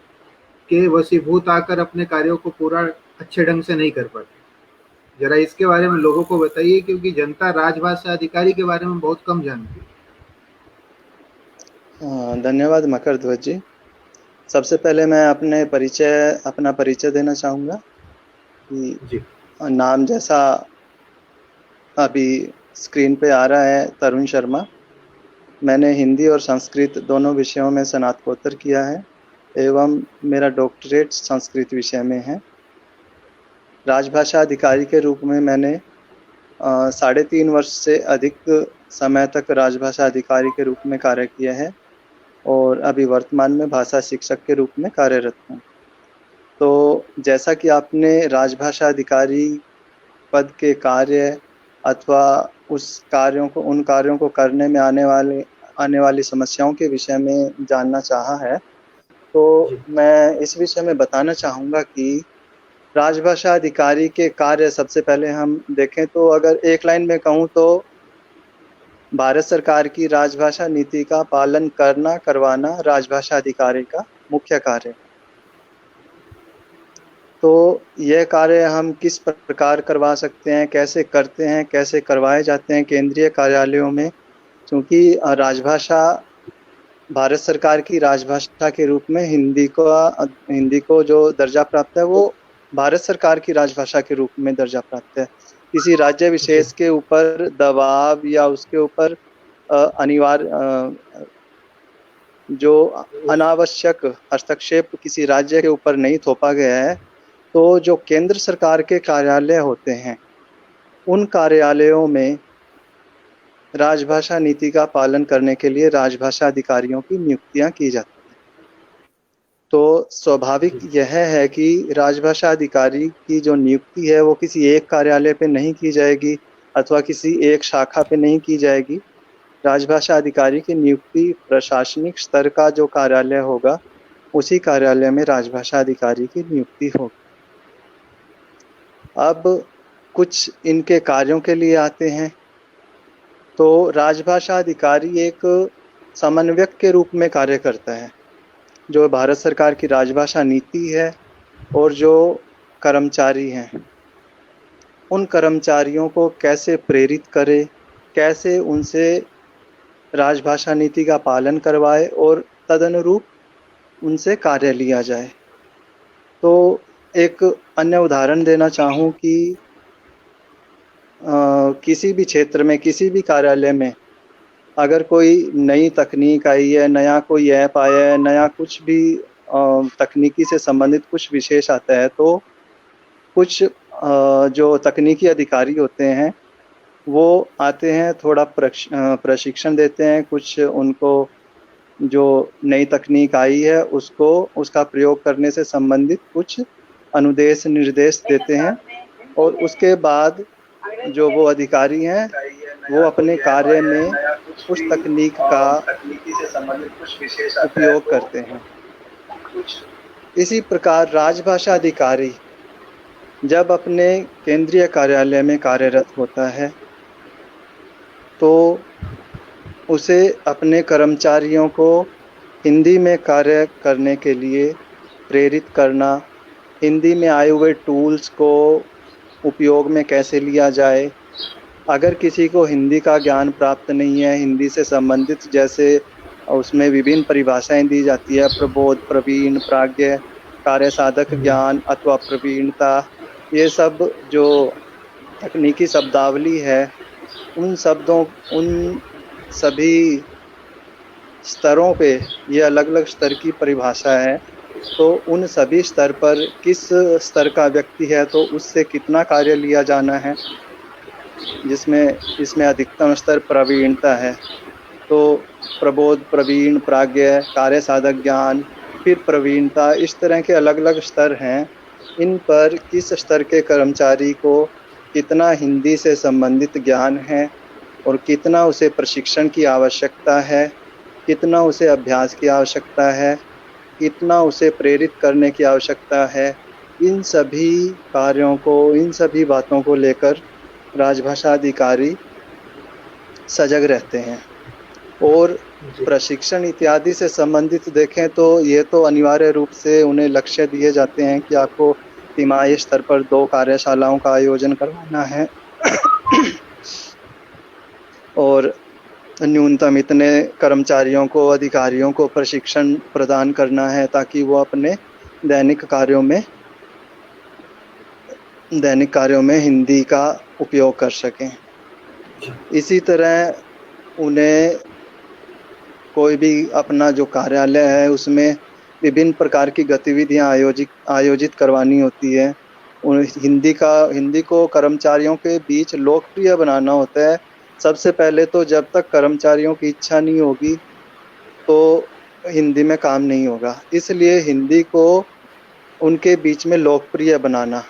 के वशीभूत आकर अपने कार्यों को पूरा अच्छे ढंग से नहीं कर पाते? जरा इसके बारे में लोगों को बताइए, क्योंकि जनता राजभाषा अधिकारी के बारे में बहुत कम जानती है। धन्यवाद मकर ध्वज जी। सबसे पहले मैं अपना परिचय देना चाहूँगा कि जी। नाम जैसा अभी स्क्रीन पे आ रहा है, तरुण शर्मा। मैंने हिंदी और संस्कृत दोनों विषयों में स्नातकोत्तर किया है एवं मेरा डॉक्टरेट संस्कृत विषय में है। राजभाषा अधिकारी के रूप में मैंने 3.5 वर्ष से अधिक समय तक राजभाषा अधिकारी के रूप में कार्य किया है और अभी वर्तमान में भाषा शिक्षक के रूप में कार्यरत हूँ। तो जैसा कि आपने राजभाषा अधिकारी पद के कार्य अथवा उन कार्यों को करने में आने वाली समस्याओं के विषय में जानना चाहा है, तो मैं इस विषय में बताना चाहूँगा कि राजभाषा अधिकारी के कार्य सबसे पहले हम देखें तो अगर एक लाइन में कहूँ तो भारत सरकार की राजभाषा नीति का पालन करवाना राजभाषा अधिकारी का मुख्य कार्य है। तो यह कार्य हम किस प्रकार करवा सकते हैं, कैसे करते हैं, कैसे करवाए जाते हैं केंद्रीय कार्यालयों में, क्योंकि राजभाषा भारत सरकार की राजभाषा के रूप में हिंदी को जो दर्जा प्राप्त है वो भारत सरकार की राजभाषा के रूप में दर्जा प्राप्त है। किसी राज्य विशेष के ऊपर दबाव या उसके ऊपर जो अनावश्यक हस्तक्षेप किसी राज्य के ऊपर नहीं थोपा गया है। तो जो केंद्र सरकार के कार्यालय होते हैं उन कार्यालयों में राजभाषा नीति का पालन करने के लिए राजभाषा अधिकारियों की नियुक्तियां की जाती हैं। तो स्वाभाविक यह है कि राजभाषा अधिकारी की जो नियुक्ति है वो किसी एक कार्यालय पे नहीं की जाएगी अथवा किसी एक शाखा पे नहीं की जाएगी। राजभाषा अधिकारी की नियुक्ति प्रशासनिक स्तर का जो कार्यालय होगा उसी कार्यालय में राजभाषा अधिकारी की नियुक्ति होगी। अब कुछ इनके कार्यों के लिए आते हैं। तो राजभाषा अधिकारी एक समन्वयक के रूप में कार्य करता है। जो भारत सरकार की राजभाषा नीति है और जो कर्मचारी हैं उन कर्मचारियों को कैसे प्रेरित करे, कैसे उनसे राजभाषा नीति का पालन करवाए और तदनुरूप उनसे कार्य लिया जाए। तो एक अन्य उदाहरण देना चाहूँ कि किसी भी क्षेत्र में, किसी भी कार्यालय में अगर कोई नई तकनीक आई है, नया कोई ऐप आया है, नया कुछ भी तकनीकी से संबंधित कुछ विशेष आता है, तो कुछ जो तकनीकी अधिकारी होते हैं वो आते हैं, थोड़ा प्रशिक्षण देते हैं, कुछ उनको जो नई तकनीक आई है उसका प्रयोग करने से संबंधित कुछ अनुदेश निर्देश देते हैं और उसके बाद जो वो अधिकारी हैं वो अपने कार्य में उस तकनीक का उपयोग करते हैं। इसी प्रकार राजभाषा अधिकारी जब अपने केंद्रीय कार्यालय में कार्यरत होता है तो उसे अपने कर्मचारियों को हिंदी में कार्य करने के लिए प्रेरित करना, हिंदी में आए हुए टूल्स को उपयोग में कैसे लिया जाए। अगर किसी को हिंदी का ज्ञान प्राप्त नहीं है, हिंदी से संबंधित जैसे उसमें विभिन्न परिभाषाएं दी जाती है, प्रबोध, प्रवीण, प्राज्ञ, कार्य साधक ज्ञान अथवा प्रवीणता, ये सब जो तकनीकी शब्दावली है उन सभी स्तरों पे ये अलग अलग स्तर की परिभाषा है। तो उन सभी स्तर पर किस स्तर का व्यक्ति है तो उससे कितना कार्य लिया जाना है, जिसमें इसमें अधिकतम स्तर प्रवीणता है। तो प्रबोध, प्रवीण, प्राज्ञ, कार्य साधक ज्ञान, फिर प्रवीणता, इस तरह के अलग अलग स्तर हैं। इन पर किस स्तर के कर्मचारी को कितना हिंदी से संबंधित ज्ञान है और कितना उसे प्रशिक्षण की आवश्यकता है, कितना उसे अभ्यास की आवश्यकता है, कितना उसे प्रेरित करने की आवश्यकता है, इन सभी कार्यों को, इन सभी बातों को लेकर राजभाषा अधिकारी सजग रहते हैं। और प्रशिक्षण इत्यादि से संबंधित देखें तो ये तो अनिवार्य रूप से उन्हें लक्ष्य दिए जाते हैं कि आपको तिमाही स्तर पर 2 कार्यशालाओं का आयोजन करवाना है और न्यूनतम इतने कर्मचारियों को, अधिकारियों को प्रशिक्षण प्रदान करना है ताकि वो अपने दैनिक कार्यों में हिंदी का उपयोग कर सकें। इसी तरह उन्हें कोई भी अपना जो कार्यालय है उसमें विभिन्न प्रकार की गतिविधियां आयोजित करवानी होती है। हिंदी को कर्मचारियों के बीच लोकप्रिय बनाना होता है। सबसे पहले तो जब तक कर्मचारियों की इच्छा नहीं होगी तो हिंदी में काम नहीं होगा। इसलिए हिंदी को उनके बीच में लोकप्रिय बनाना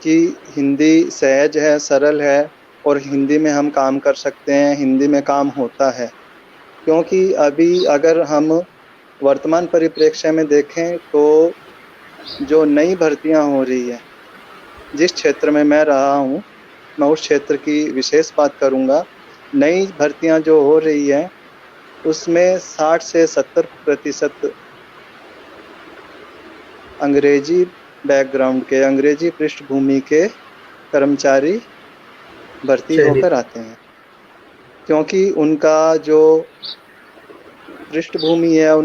कि हिंदी सहज है, सरल है और हिंदी में हम काम कर सकते हैं, हिंदी में काम होता है। क्योंकि अभी अगर हम वर्तमान परिप्रेक्ष्य में देखें तो जो नई भर्तियां हो रही है, जिस क्षेत्र में मैं रहा हूं, मैं उस क्षेत्र की विशेष बात करूंगा। नई भर्तियां जो हो रही है उसमें 60 से 70% अंग्रेजी बैकग्राउंड के, अंग्रेजी पृष्ठभूमि के कर्मचारी भर्ती होकर आते हैं। क्योंकि उनका जो पृष्ठभूमि है,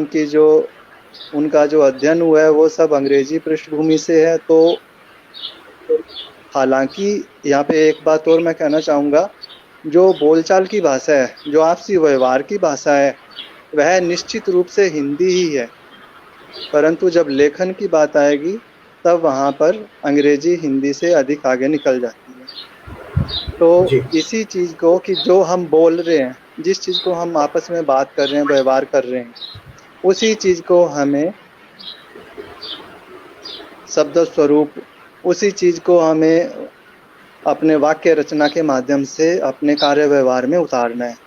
उनका जो अध्ययन हुआ है वो सब अंग्रेजी पृष्ठभूमि से है। तो हालांकि यहाँ पे एक बात और मैं कहना चाहूँगा, जो बोलचाल की भाषा है, जो आपसी व्यवहार की भाषा है, वह निश्चित रूप से हिंदी ही है, परंतु जब लेखन की बात आएगी तब वहाँ पर अंग्रेजी हिंदी से अधिक आगे निकल जाती है। तो इसी चीज़ को कि जो हम बोल रहे हैं, जिस चीज़ को हम आपस में बात कर रहे हैं, व्यवहार कर रहे हैं, उसी चीज़ को हमें शब्द स्वरूप, उसी चीज़ को हमें अपने वाक्य रचना के माध्यम से अपने कार्य व्यवहार में उतारना है।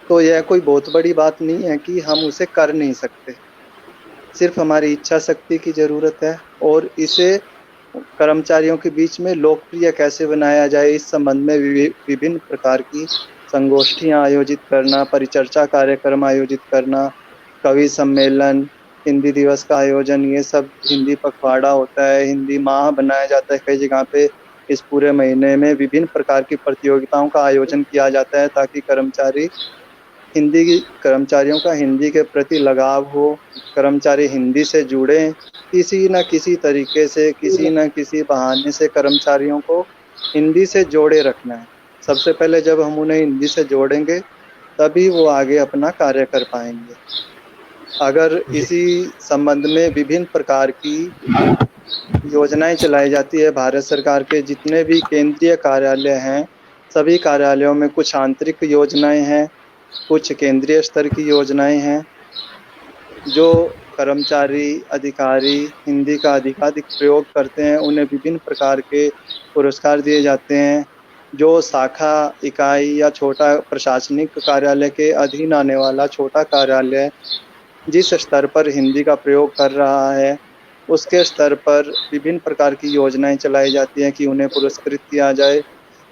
तो यह कोई बहुत बड़ी बात नहीं है कि हम उसे कर नहीं सकते, सिर्फ हमारी इच्छा शक्ति की ज़रूरत है। और इसे कर्मचारियों के बीच में लोकप्रिय कैसे बनाया जाए, इस संबंध में विभिन्न प्रकार की संगोष्ठियां आयोजित करना, परिचर्चा कार्यक्रम आयोजित करना, कवि सम्मेलन, हिंदी दिवस का आयोजन, ये सब, हिंदी पखवाड़ा होता है, हिंदी माह बनाया जाता है कई जगह पे। इस पूरे महीने में विभिन्न प्रकार की प्रतियोगिताओं का आयोजन किया जाता है ताकि कर्मचारियों का हिंदी के प्रति लगाव हो, कर्मचारी हिंदी से जुड़े, किसी न किसी तरीके से, किसी न किसी बहाने से कर्मचारियों को हिंदी से जोड़े रखना है। सबसे पहले जब हम उन्हें हिंदी से जोड़ेंगे तभी वो आगे अपना कार्य कर पाएंगे। अगर इसी संबंध में विभिन्न प्रकार की योजनाएं चलाई जाती है, भारत सरकार के जितने भी केंद्रीय कार्यालय हैं, सभी कार्यालयों में कुछ आंतरिक योजनाएं हैं, कुछ केंद्रीय स्तर की योजनाएं हैं। जो कर्मचारी, अधिकारी हिंदी का अधिकाधिक प्रयोग करते हैं उन्हें विभिन्न प्रकार के पुरस्कार दिए जाते हैं। जो शाखा इकाई या छोटा प्रशासनिक कार्यालय के अधीन आने वाला छोटा कार्यालय जिस स्तर पर हिंदी का प्रयोग कर रहा है, उसके स्तर पर विभिन्न प्रकार की योजनाएं चलाई जाती हैं कि उन्हें पुरस्कृत किया जाए।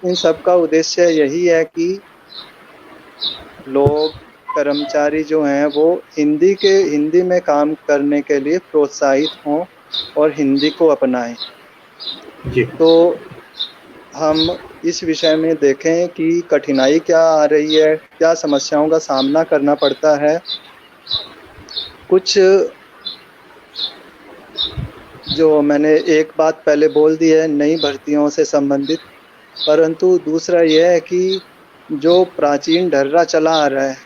इन सब का उद्देश्य यही है कि लोग, कर्मचारी जो हैं वो हिंदी में काम करने के लिए प्रोत्साहित हों और हिंदी को अपनाएं। तो हम इस विषय में देखें कि कठिनाई क्या आ रही है, क्या समस्याओं का सामना करना पड़ता है। कुछ जो मैंने एक बात पहले बोल दी है नई भर्तियों से संबंधित, परंतु दूसरा यह है कि जो प्राचीन ढर्रा चला आ रहा है,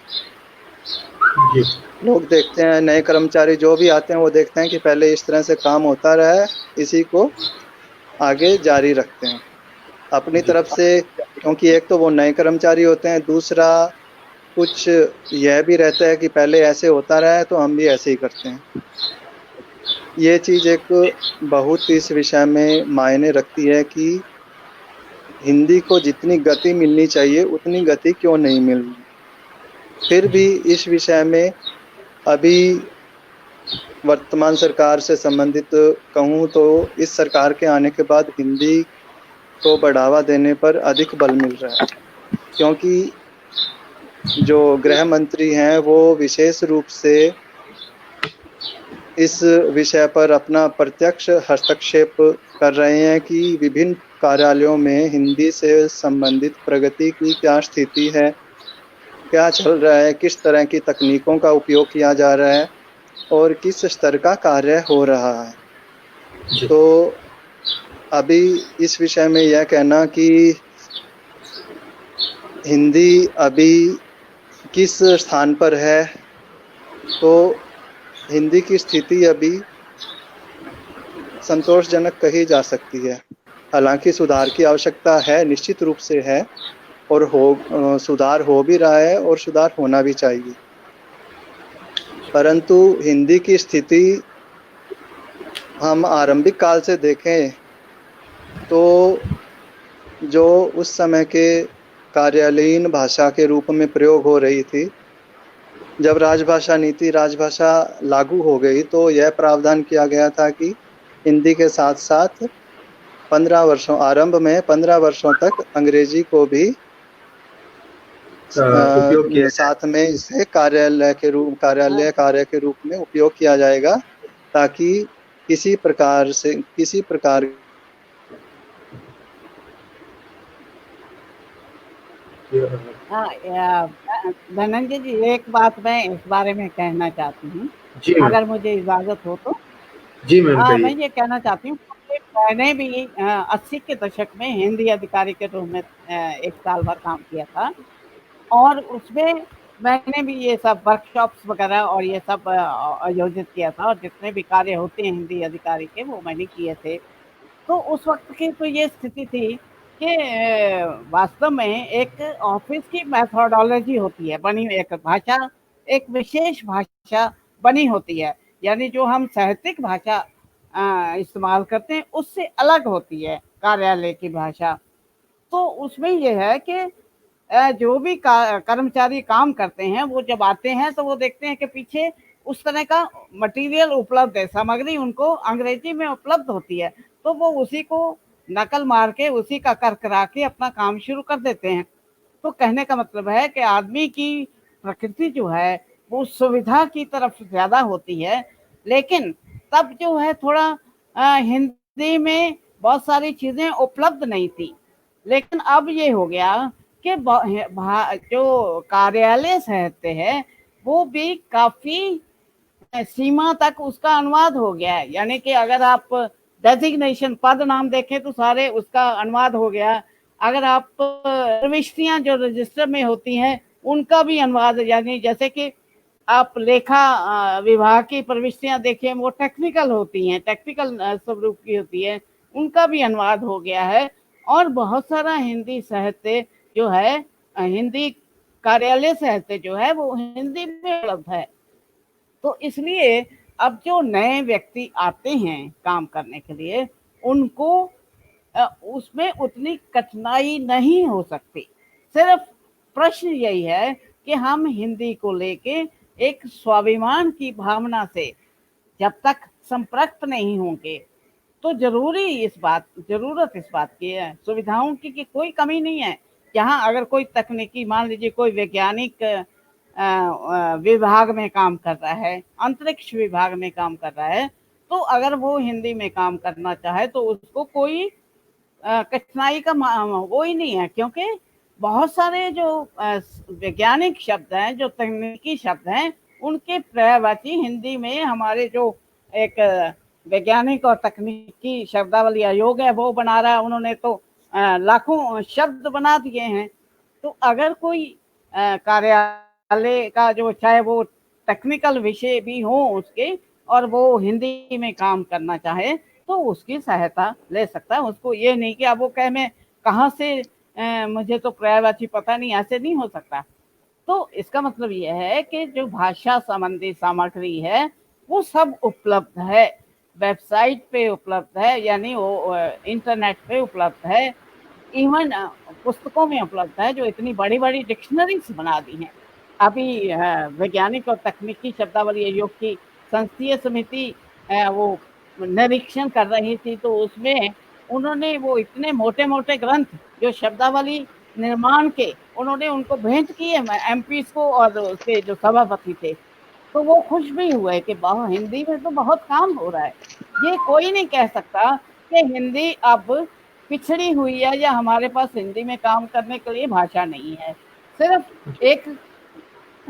लोग देखते हैं, नए कर्मचारी जो भी आते हैं वो देखते हैं कि पहले इस तरह से काम होता रहा है, इसी को आगे जारी रखते हैं अपनी तरफ से। क्योंकि एक तो वो नए कर्मचारी होते हैं, दूसरा कुछ यह भी रहता है कि पहले ऐसे होता रहा है तो हम भी ऐसे ही करते हैं। ये चीज़ एक बहुत इस विषय में मायने रखती है कि हिंदी को जितनी गति मिलनी चाहिए उतनी गति क्यों नहीं मिल रही। फिर भी इस विषय में अभी वर्तमान सरकार से संबंधित कहूँ तो इस सरकार के आने के बाद हिंदी को बढ़ावा देने पर अधिक बल मिल रहा है। क्योंकि जो गृह मंत्री हैं वो विशेष रूप से इस विषय पर अपना प्रत्यक्ष हस्तक्षेप कर रहे हैं कि विभिन्न कार्यालयों में हिंदी से संबंधित प्रगति की क्या स्थिति है, क्या चल रहा है, किस तरह की तकनीकों का उपयोग किया जा रहा है और किस स्तर का कार्य हो रहा है। तो अभी इस विषय में यह कहना कि हिंदी अभी किस स्थान पर है, तो हिंदी की स्थिति अभी संतोषजनक कही जा सकती है। हालांकि सुधार की आवश्यकता है, निश्चित रूप से है, और सुधार हो भी रहा है और सुधार होना भी चाहिए। परंतु हिंदी की स्थिति हम आरंभिक काल से देखें तो जो उस समय के कार्यालयीन भाषा के रूप में प्रयोग हो रही थी, जब राजभाषा नीति राजभाषा लागू हो गई तो यह प्रावधान किया गया था कि हिंदी के साथ साथ 15 वर्षों आरंभ में 15 वर्षों तक अंग्रेजी को भी उपयोग किया साथ में इसे कार्य कार्य के रूप में उपयोग किया जाएगा, ताकि किसी प्रकार धनंजय जी, एक बात मैं इस बारे में कहना चाहती हूँ, अगर मुझे इजाजत हो तो। जी मैम, मैं ये कहना चाहती हूँ कि मैंने भी 80 के दशक में हिंदी अधिकारी के रूप में 1 साल भर काम किया था, और उसमें मैंने भी ये सब वर्कशॉप्स वगैरह और ये सब आयोजित किया था, और जितने भी कार्य होते हैं हिंदी अधिकारी के वो मैंने किए थे। तो उस वक्त की तो ये स्थिति थी कि वास्तव में एक ऑफिस की मैथोडोलॉजी होती है बनी, एक भाषा, एक विशेष भाषा बनी होती है, यानी जो हम साहित्यिक भाषा इस्तेमाल करते हैं उससे अलग होती है कार्यालय की भाषा। तो उसमें यह है कि जो भी कर्मचारी काम करते हैं वो जब आते हैं तो वो देखते हैं कि पीछे उस तरह का मटेरियल उपलब्ध है, सामग्री उनको अंग्रेजी में उपलब्ध होती है, तो वो उसी को नकल मार के उसी का कर करा के अपना काम शुरू कर देते हैं। तो कहने का मतलब है कि आदमी की प्रकृति जो है वो सुविधा की तरफ ज्यादा होती है, लेकिन तब जो है थोड़ा हिंदी में बहुत सारी चीजें उपलब्ध नहीं थी, लेकिन अब ये हो गया कि जो कार्यालय साहित्य है वो भी काफी सीमा तक उसका अनुवाद हो गया है, यानी कि अगर आप डेजिग्नेशन पद नाम देखें तो सारे उसका अनुवाद हो गया। अगर आप प्रविष्टियां जो रजिस्टर में होती हैं उनका भी अनुवाद, यानी जैसे कि आप लेखा विभाग की प्रविष्टियां देखें वो टेक्निकल होती हैं, टेक्निकल स्वरूप की होती है, उनका भी अनुवाद हो गया है। और बहुत सारा हिंदी साहित्य जो है, हिंदी कार्यालय साहित्य जो है वो हिंदी में उपलब्ध है। तो इसलिए अब जो नए व्यक्ति आते हैं काम करने के लिए उनको उसमें उतनी कठिनाई नहीं हो सकती। सिर्फ प्रश्न यही है कि हम हिंदी को लेके एक स्वाभिमान की भावना से जब तक संपर्क नहीं होंगे तो जरूरत इस बात की है, सुविधाओं की कोई कमी नहीं है। जहाँ अगर कोई तकनीकी, मान लीजिए कोई वैज्ञानिक विभाग में काम कर रहा है, अंतरिक्ष विभाग में काम कर रहा है, तो अगर वो हिंदी में काम करना चाहे तो उसको कोई कठिनाई का वो ही नहीं है, क्योंकि बहुत सारे जो वैज्ञानिक शब्द हैं, जो तकनीकी शब्द हैं, उनके पर्यायवाची हिंदी में हमारे जो एक वैज्ञानिक और तकनीकी शब्दावली आयोग है वो बना रहा है, उन्होंने तो लाखों शब्द बना दिए हैं। तो अगर कोई कार्यालय का जो, चाहे वो टेक्निकल विषय भी हो उसके, और वो हिंदी में काम करना चाहे तो उसकी सहायता ले सकता है। उसको ये नहीं कि अब वो कहे मैं कहाँ से मुझे तो पर्यायवाची पता नहीं, ऐसे नहीं हो सकता। तो इसका मतलब यह है कि जो भाषा संबंधी सामग्री है वो सब उपलब्ध है, वेबसाइट पे उपलब्ध है, यानी वो इंटरनेट पे उपलब्ध है, इवन पुस्तकों में उपलब्ध है, जो इतनी बड़ी बड़ी डिक्शनरीज बना दी हैं। अभी वैज्ञानिक और तकनीकी शब्दावली आयोग की संसदीय समिति वो निरीक्षण कर रही थी, तो उसमें उन्होंने वो इतने मोटे मोटे ग्रंथ जो शब्दावली निर्माण के उन्होंने उनको भेंट किए एमपीज को और उसके जो सभापति थे, तो वो खुश भी हुए कि हिंदी में तो बहुत काम हो रहा है। ये कोई नहीं कह सकता कि हिंदी अब पिछड़ी हुई है या हमारे पास हिंदी में काम करने के लिए भाषा नहीं है। सिर्फ एक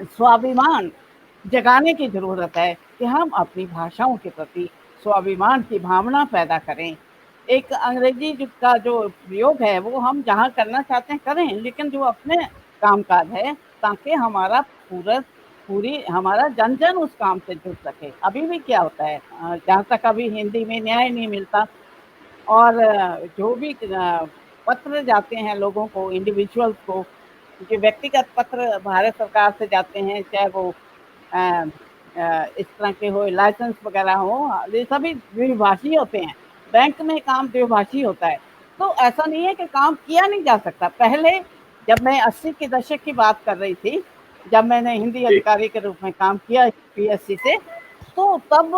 स्वाभिमान जगाने की जरूरत है कि हम अपनी भाषाओं के प्रति स्वाभिमान की भावना पैदा करें। एक अंग्रेजी का जो प्रयोग है वो हम जहाँ करना चाहते हैं करें, लेकिन जो अपने कामकाज है ताकि हमारा पूरी हमारा जन जन उस काम से जुड़ सके। अभी भी क्या होता है, जहाँ तक अभी हिंदी में न्याय नहीं मिलता, और जो भी पत्र जाते हैं लोगों को, इंडिविजुअल्स को, जो व्यक्तिगत पत्र भारत सरकार से जाते हैं, चाहे वो इस तरह के हो, लाइसेंस वगैरह हो, ये सभी द्विभाषी होते हैं। बैंक में काम द्विभाषी होता है, तो ऐसा नहीं है कि काम किया नहीं जा सकता। पहले जब मैं 80 के दशक की बात कर रही थी, जब मैंने हिंदी अधिकारी के रूप में काम किया पीएससी से, तो तब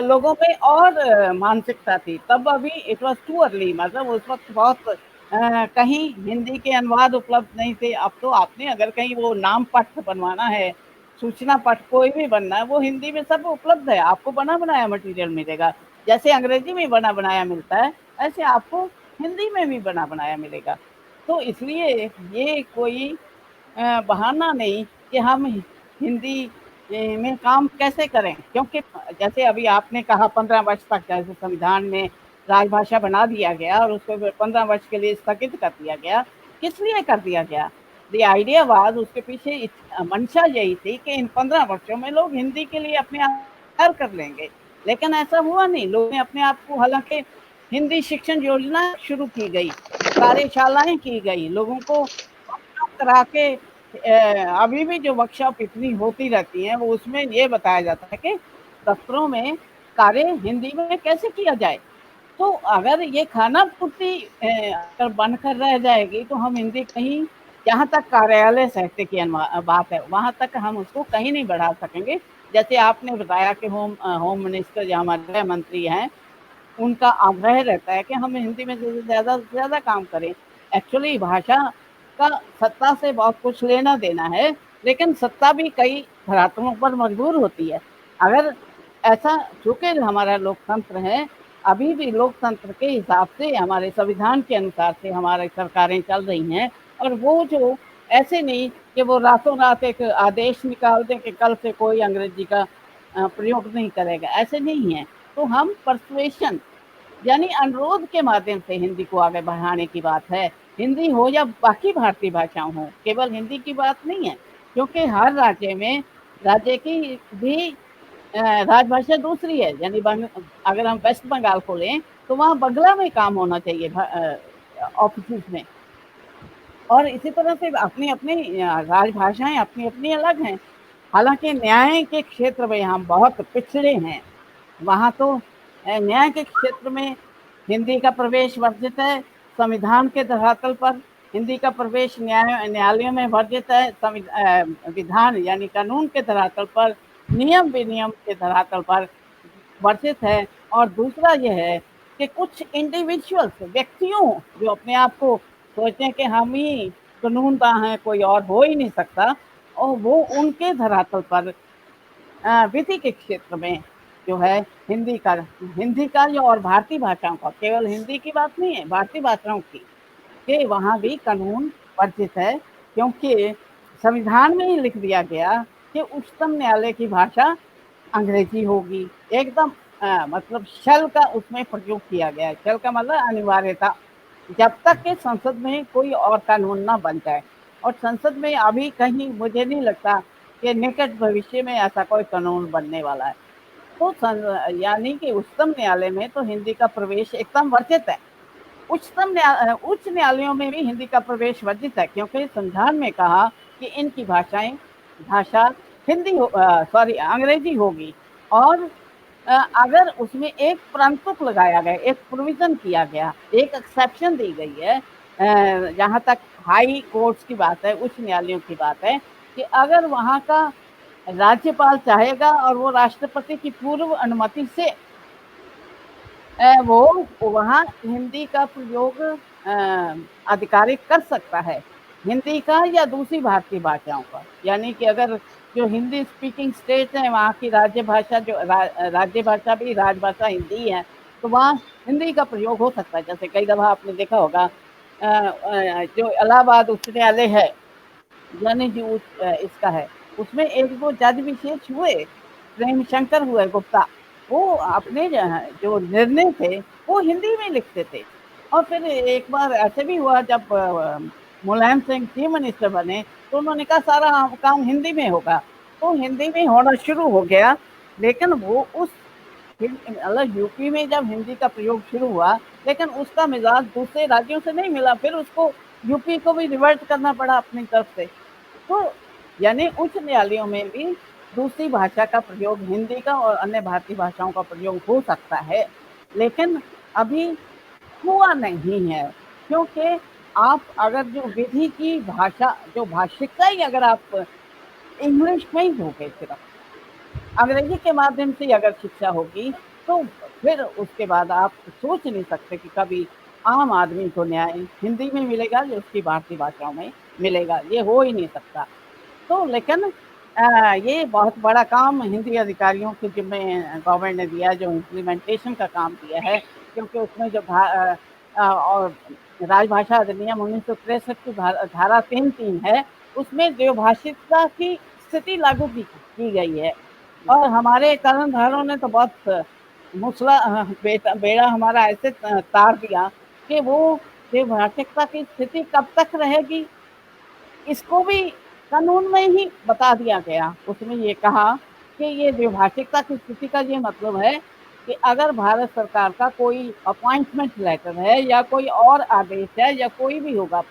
लोगों में और मानसिकता थी। तब अभी इट वॉज टू अर्ली, मतलब उस वक्त बहुत कहीं हिंदी के अनुवाद उपलब्ध नहीं थे। अब तो आपने अगर कहीं वो नाम पत्र बनवाना है, सूचना पत्र कोई भी बनना है, वो हिंदी में सब उपलब्ध है, आपको बना बनाया मटेरियल मिलेगा। जैसे अंग्रेजी में बना बनाया मिलता है, ऐसे आपको हिंदी में भी बना बनाया मिलेगा। तो इसलिए ये कोई बहाना नहीं कि हम हिंदी में काम कैसे करें, क्योंकि जैसे अभी आपने कहा 15 वर्ष तक जैसे संविधान में राजभाषा बना दिया गया और उसको 15 वर्ष के लिए स्थगित कर दिया गया। किस लिए कर दिया गया? द आइडिया वाज, उसके पीछे मंशा यही थी कि इन 15 वर्षों में लोग हिंदी के लिए अपने आप कर लेंगे, लेकिन ऐसा हुआ नहीं। लोगों ने अपने आप को, हालांकि हिंदी शिक्षण योजना शुरू की गई, कार्यशालाएं की गई, लोगों को करा के अभी भी जो वर्कशॉप इतनी होती रहती हैं, वो उसमें ये बताया जाता है कि दफ्तरों में कार्य हिंदी में कैसे किया जाए। तो अगर ये खाना पूर्ति अगर बनकर रह जाएगी तो हम हिंदी कहीं, जहाँ तक कार्यालय साहित्य की बात है, वहाँ तक हम उसको कहीं नहीं बढ़ा सकेंगे। जैसे आपने बताया कि होम मिनिस्टर या हमारे गृह मंत्री हैं, उनका आग्रह रहता है कि हम हिंदी में ज़्यादा से ज़्यादा काम करें। एक्चुअली भाषा का सत्ता से बहुत कुछ लेना देना है, लेकिन सत्ता भी कई धरातलों पर मजबूर होती है। अगर ऐसा, चूंकि हमारा लोकतंत्र है, अभी भी लोकतंत्र के हिसाब से, हमारे संविधान के अनुसार से हमारी सरकारें चल रही हैं, और वो जो ऐसे नहीं कि वो रातों रात एक आदेश निकाल दें कि कल से कोई अंग्रेजी का प्रयोग नहीं करेगा, ऐसे नहीं है। तो हम परसुएशन यानी अनुरोध के माध्यम से हिंदी को आगे बढ़ाने की बात है। हिंदी हो या बाकी भारतीय भाषाओं हो, केवल हिंदी की बात नहीं है, क्योंकि हर राज्य में राज्य की भी राजभाषा दूसरी है। यानी अगर हम वेस्ट बंगाल को लें तो वहाँ बंगला में काम होना चाहिए ऑफिस में, और इसी तरह से अपनी अपनी राजभाषाएं अपनी अपनी अलग हैं। हालांकि न्याय के क्षेत्र में हम बहुत पिछड़े हैं। वहाँ तो न्याय के क्षेत्र में हिंदी का प्रवेश वर्जित है। संविधान के धरातल पर हिंदी का प्रवेश न्यायालयों में वर्जित है। विधान यानी कानून के धरातल पर, नियम विनियम के धरातल पर वर्जित है। और दूसरा यह है कि कुछ इंडिविजुअल्स, व्यक्तियों जो अपने आप को सोचें कि हम ही कानूनदा हैं, कोई और हो ही नहीं सकता, और वो उनके धरातल पर विधि के क्षेत्र में जो है हिंदी का जो, और भारतीय भाषाओं का, केवल हिंदी की बात नहीं है, भारतीय भाषाओं की, कि वहाँ भी कानून वर्जित है। क्योंकि संविधान में ही लिख दिया गया कि उच्चतम न्यायालय की भाषा अंग्रेजी होगी। एकदम मतलब शल का उसमें प्रयोग किया गया है। शल का मतलब अनिवार्यता, जब तक कि संसद में कोई और कानून ना बन जाए। और संसद में अभी कहीं मुझे नहीं लगता कि निकट भविष्य में ऐसा कोई कानून बनने वाला है। तो यानी कि उच्चतम न्यायालय में तो हिंदी का प्रवेश एकदम वर्जित है। उच्च न्यायालयों में भी हिंदी का प्रवेश वर्जित है, क्योंकि संविधान में कहा कि इनकी भाषा हिंदी अंग्रेजी होगी। और अगर उसमें एक परंतु लगाया गया, एक प्रोविजन किया गया, एक एक्सेप्शन दी गई है, जहाँ तक हाई कोर्ट्स की बात है, उच्च न्यायालयों की बात है, कि अगर वहाँ का राज्यपाल चाहेगा और वो राष्ट्रपति की पूर्व अनुमति से वो वहाँ हिंदी का प्रयोग आधिकारिक कर सकता है, हिंदी का या दूसरी भारतीय भाषाओं का। यानी कि अगर जो हिंदी स्पीकिंग स्टेट है वहाँ की राज्य भाषा जो राज्य भाषा भी राजभाषा हिंदी है, तो वहाँ हिंदी का प्रयोग हो सकता है। जैसे कई दफ़ा आपने देखा होगा जो इलाहाबाद उच्च न्यायालय है, यानी जो इसका है, उसमें एक वो जज विशेष हुए, प्रेम शंकर हुए गुप्ता, वो अपने जो निर्णय थे वो हिंदी में लिखते थे। और फिर एक बार ऐसे भी हुआ जब मुलायम सिंह चीफ मिनिस्टर बने, तो उन्होंने कहा सारा काम हिंदी में होगा, तो हिंदी में होना शुरू हो गया। लेकिन वो उस मतलब यूपी में जब हिंदी का प्रयोग शुरू हुआ, लेकिन उसका मिजाज दूसरे राज्यों से नहीं मिला, फिर उसको यूपी को भी रिवर्ट करना पड़ा अपनी तरफ से। तो यानी उच्च न्यायालयों में भी दूसरी भाषा का प्रयोग, हिंदी का और अन्य भारतीय भाषाओं का प्रयोग हो सकता है, लेकिन अभी हुआ नहीं है। क्योंकि आप अगर जो विधि की भाषा, जो भाषिकता ही अगर आप इंग्लिश में ही दोगे, सिर्फ अंग्रेजी के माध्यम से अगर शिक्षा होगी, तो फिर उसके बाद आप सोच नहीं सकते कि कभी आम आदमी को न्याय हिंदी में मिलेगा या उसकी भारतीय भाषाओं में मिलेगा, ये हो ही नहीं सकता। तो लेकिन ये बहुत बड़ा काम हिंदी अधिकारियों के जिम्मे गवर्नमेंट ने दिया, जो इम्प्लीमेंटेशन का काम दिया है। क्योंकि उसमें जो और राजभाषा अधिनियम 1963 की धारा 3(3) है, उसमें द्विभाषिकता की स्थिति लागू की गई है। और हमारे कर्णधारों ने तो बहुत बेड़ा हमारा ऐसे तार दिया कि वो द्विभाषिकता की स्थिति कब तक रहेगी, इसको भी कानून में ही बता दिया गया। उसमें ये कहा कि ये द्विभाषिकता की स्थिति का ये मतलब है कि अगर भारत सरकार का कोई अपॉइंटमेंट लेटर है या कोई और आदेश है या कोई भी होगा,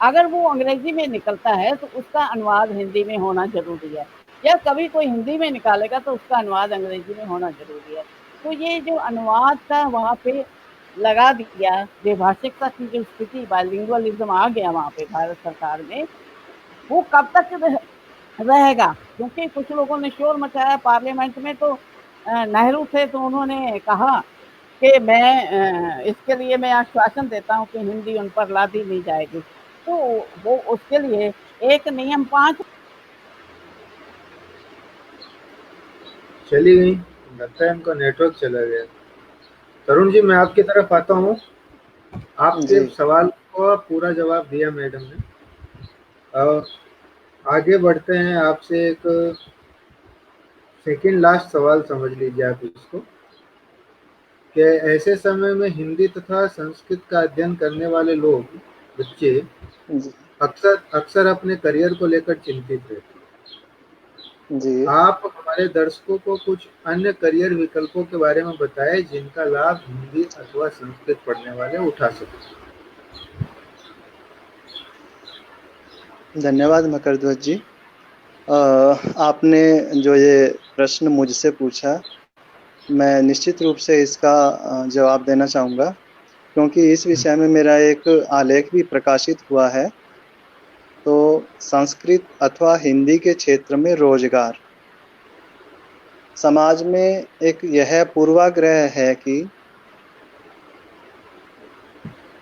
अगर वो अंग्रेजी में निकलता है तो उसका अनुवाद हिंदी में होना जरूरी है, या कभी कोई हिंदी में निकालेगा तो उसका अनुवाद अंग्रेजी में होना जरूरी है। तो ये जो अनुवाद का वहाँ पे लगा दिया, द्विभाषिकता की जो स्थिति, बाइलिंगुअलिज्म आ गया वहाँ पे भारत सरकार में, वो कब तक रहेगा। क्योंकि कुछ लोगों ने शोर मचाया पार्लियामेंट में, तो नेहरू थे तो उन्होंने कहा कि मैं इसके लिए मैं आश्वासन देता हूँ कि हिंदी उन पर लादी नहीं जाएगी। तो वो उसके लिए एक नियम 5 चली गई, लगता है उनका नेटवर्क चला गया। तरुण जी, मैं आपकी तरफ आता हूँ। आपके जी सवाल को पूरा जवाब दिया मैडम ने। और आगे बढ़ते हैं, आपसे एक सेकंड लास्ट सवाल समझ लीजिए आप इसको, कि ऐसे समय में हिंदी तथा संस्कृत का अध्ययन करने वाले लोग, बच्चे जी अक्सर अक्सर अपने करियर को लेकर चिंतित रहते हैं। जी आप हमारे दर्शकों को कुछ अन्य करियर विकल्पों के बारे में बताएं जिनका लाभ हिंदी अथवा संस्कृत पढ़ने वाले उठा सकें। धन्यवाद मकरध्वज जी। आपने जो ये प्रश्न मुझसे पूछा, मैं निश्चित रूप से इसका जवाब देना चाहूँगा, क्योंकि इस विषय में मेरा एक आलेख भी प्रकाशित हुआ है। तो संस्कृत अथवा हिंदी के क्षेत्र में रोजगार, समाज में एक यह पूर्वाग्रह है कि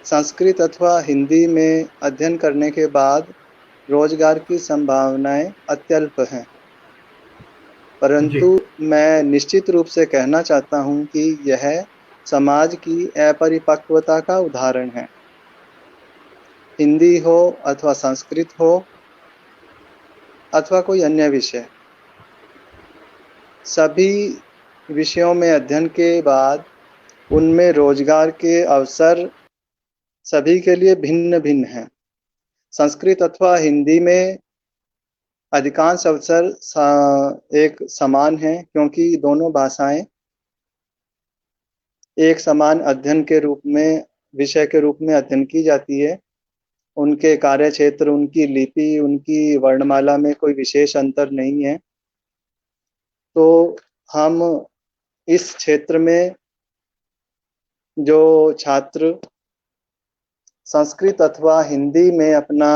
संस्कृत अथवा हिंदी में अध्ययन करने के बाद रोजगार की संभावनाएं अत्यल्प हैं। परंतु मैं निश्चित रूप से कहना चाहता हूं कि यह समाज की अपरिपक्वता का उदाहरण है। हिंदी हो अथवा संस्कृत हो अथवा कोई अन्य विषय, सभी विषयों में अध्ययन के बाद उनमें रोजगार के अवसर सभी के लिए भिन्न भिन्न हैं। संस्कृत अथवा हिंदी में अधिकांश अवसर एक समान हैं, क्योंकि दोनों भाषाएं एक समान अध्ययन के रूप में, विषय के रूप में अध्ययन की जाती है। उनके कार्य क्षेत्र, उनकी लिपि, उनकी वर्णमाला में कोई विशेष अंतर नहीं है। तो हम इस क्षेत्र में जो छात्र संस्कृत अथवा हिंदी में अपना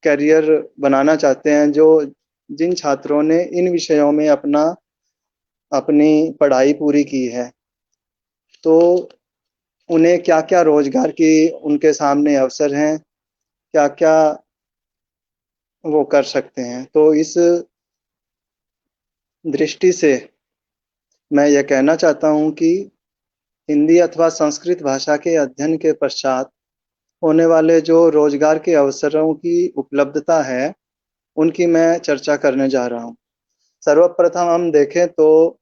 करियर बनाना चाहते हैं, जिन छात्रों ने इन विषयों में अपनी पढ़ाई पूरी की है, तो उन्हें क्या क्या रोजगार की उनके सामने अवसर हैं, क्या क्या वो कर सकते हैं। तो इस दृष्टि से मैं यह कहना चाहता हूँ कि हिंदी अथवा संस्कृत भाषा के अध्ययन के पश्चात होने वाले जो रोजगार के अवसरों की उपलब्धता है, उनकी मैं चर्चा करने जा रहा हूँ। सर्वप्रथम हम देखें तो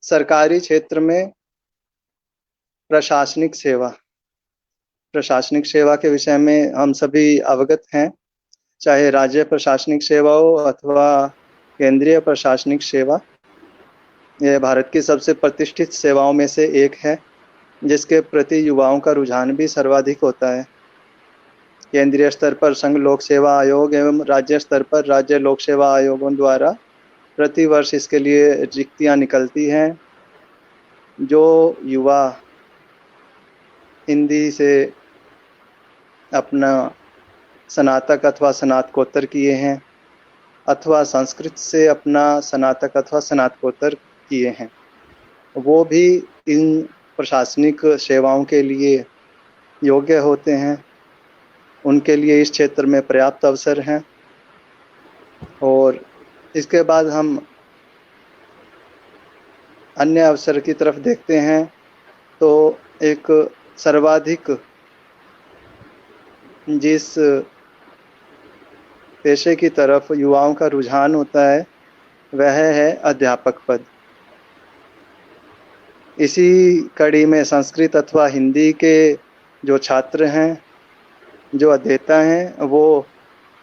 सरकारी क्षेत्र में प्रशासनिक सेवा के विषय में हम सभी अवगत हैं, चाहे राज्य प्रशासनिक सेवा हो अथवा केंद्रीय प्रशासनिक सेवा। यह भारत की सबसे प्रतिष्ठित सेवाओं में से एक है, जिसके प्रति युवाओं का रुझान भी सर्वाधिक होता है। केंद्रीय स्तर पर संघ लोक सेवा आयोग एवं राज्य स्तर पर राज्य लोक सेवा आयोगों द्वारा प्रतिवर्ष इसके लिए रिक्तियां निकलती हैं। जो युवा हिंदी से अपना स्नातक अथवा स्नातकोत्तर किए हैं अथवा संस्कृत से अपना स्नातक अथवा स्नातकोत्तर किए हैं, वो भी इन प्रशासनिक सेवाओं के लिए योग्य होते हैं। उनके लिए इस क्षेत्र में पर्याप्त अवसर हैं। और इसके बाद हम अन्य अवसर की तरफ देखते हैं तो एक सर्वाधिक जिस पेशे की तरफ युवाओं का रुझान होता है वह है अध्यापक पद। इसी कड़ी में संस्कृत अथवा हिंदी के जो छात्र हैं, जो अध्येता हैं, वो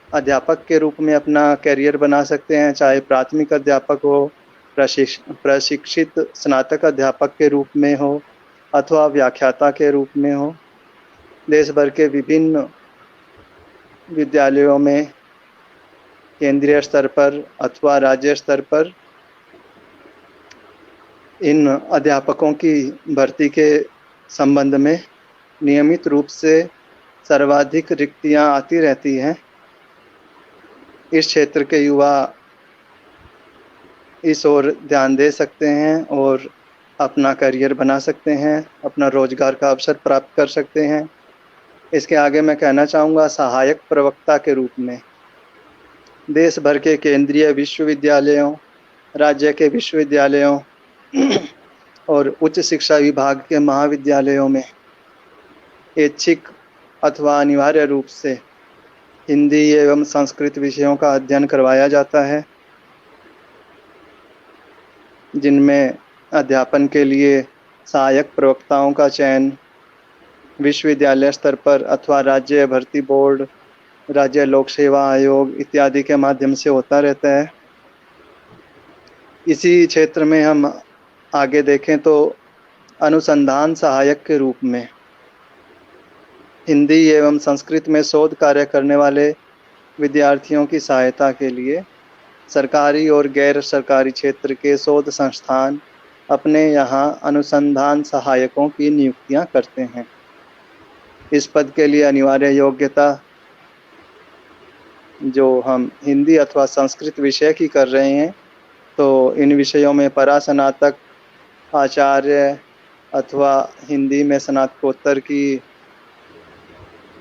अध्यापक के रूप में अपना करियर बना सकते हैं, चाहे प्राथमिक अध्यापक हो, प्रशिक्षित स्नातक अध्यापक के रूप में हो अथवा व्याख्याता के रूप में हो। देश भर के विभिन्न विद्यालयों में केंद्रीय स्तर पर अथवा राज्य स्तर पर इन अध्यापकों की भर्ती के संबंध में नियमित रूप से सर्वाधिक रिक्तियां आती रहती हैं। इस क्षेत्र के युवा इस ओर ध्यान दे सकते हैं और अपना करियर बना सकते हैं, अपना रोजगार का अवसर प्राप्त कर सकते हैं। इसके आगे मैं कहना चाहूँगा सहायक प्रवक्ता के रूप में देश भर के केंद्रीय विश्वविद्यालयों, राज्य के विश्वविद्यालयों और उच्च शिक्षा विभाग के महाविद्यालयों में ऐच्छिक अथवा अनिवार्य रूप से हिंदी एवं संस्कृत विषयों का अध्ययन करवाया जाता है, जिनमें अध्यापन के लिए सहायक प्रवक्ताओं का चयन विश्वविद्यालय स्तर पर अथवा राज्य भर्ती बोर्ड, राज्य लोक सेवा आयोग इत्यादि के माध्यम से होता रहता है। इसी क्षेत्र में हम आगे देखें तो अनुसंधान सहायक के रूप में हिंदी एवं संस्कृत में शोध कार्य करने वाले विद्यार्थियों की सहायता के लिए सरकारी और गैर सरकारी क्षेत्र के शोध संस्थान अपने यहाँ अनुसंधान सहायकों की नियुक्तियां करते हैं। इस पद के लिए अनिवार्य योग्यता जो हम हिंदी अथवा संस्कृत विषय की कर रहे हैं तो इन विषयों में परास्नातक, आचार्य अथवा हिंदी में स्नातकोत्तर की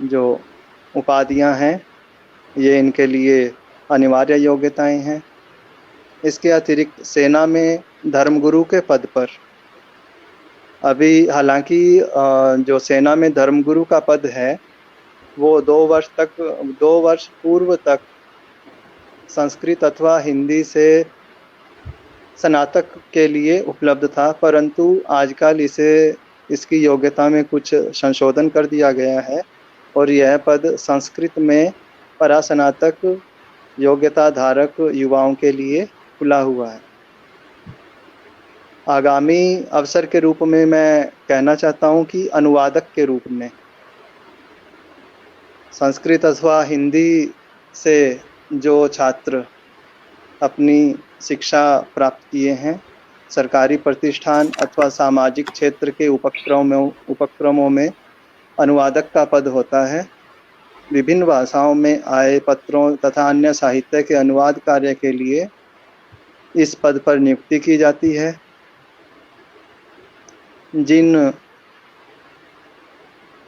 जो उपाधियां हैं, ये इनके लिए अनिवार्य योग्यताएं हैं। इसके अतिरिक्त सेना में धर्मगुरु के पद पर अभी हालांकि जो सेना में धर्मगुरु का पद है वो 2 वर्ष पूर्व तक संस्कृत अथवा हिंदी से स्नातक के लिए उपलब्ध था, परंतु आजकल इसकी योग्यता में कुछ संशोधन कर दिया गया है और यह पद संस्कृत में परास्नातक योग्यता धारक युवाओं के लिए खुला हुआ है। आगामी अवसर के रूप में मैं कहना चाहता हूं कि अनुवादक के रूप में संस्कृत अथवा हिंदी से जो छात्र अपनी शिक्षा प्राप्त किए हैं, सरकारी प्रतिष्ठान अथवा सामाजिक क्षेत्र के उपक्रमों में अनुवादक का पद होता है। विभिन्न भाषाओं में आए पत्रों तथा अन्य साहित्य के अनुवाद कार्य के लिए इस पद पर नियुक्ति की जाती है। जिन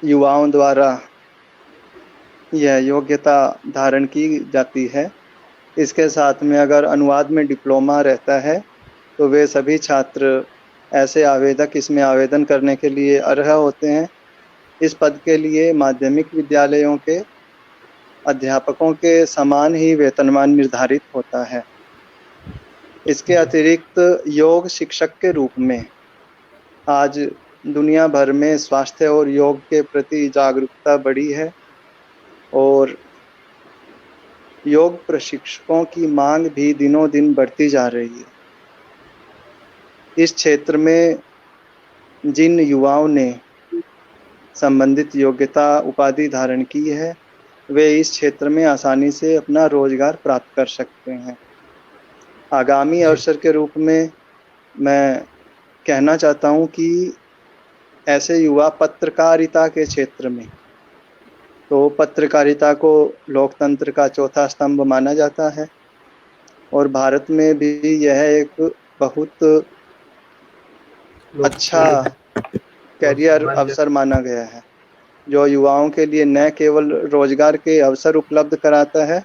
युवाओं द्वारा यह योग्यता धारण की जाती है। इसके साथ में अगर अनुवाद में डिप्लोमा रहता है तो वे सभी छात्र ऐसे आवेदक इसमें आवेदन करने के लिए अर्ह होते हैं। इस पद के लिए माध्यमिक विद्यालयों के अध्यापकों के समान ही वेतनमान निर्धारित होता है। इसके अतिरिक्त योग शिक्षक के रूप में आज दुनिया भर में स्वास्थ्य और योग के प्रति जागरूकता बढ़ी है और योग प्रशिक्षकों की मांग भी दिनों दिन बढ़ती जा रही है। इस क्षेत्र में जिन युवाओं ने संबंधित योग्यता उपाधि धारण की है वे इस क्षेत्र में आसानी से अपना रोजगार प्राप्त कर सकते हैं। आगामी अवसर के रूप में मैं कहना चाहता हूं कि ऐसे युवा पत्रकारिता के क्षेत्र में, तो पत्रकारिता को लोकतंत्र का चौथा स्तंभ माना जाता है और भारत में भी यह एक बहुत अच्छा कैरियर अवसर माना गया है, जो युवाओं के लिए न केवल रोजगार के अवसर उपलब्ध कराता है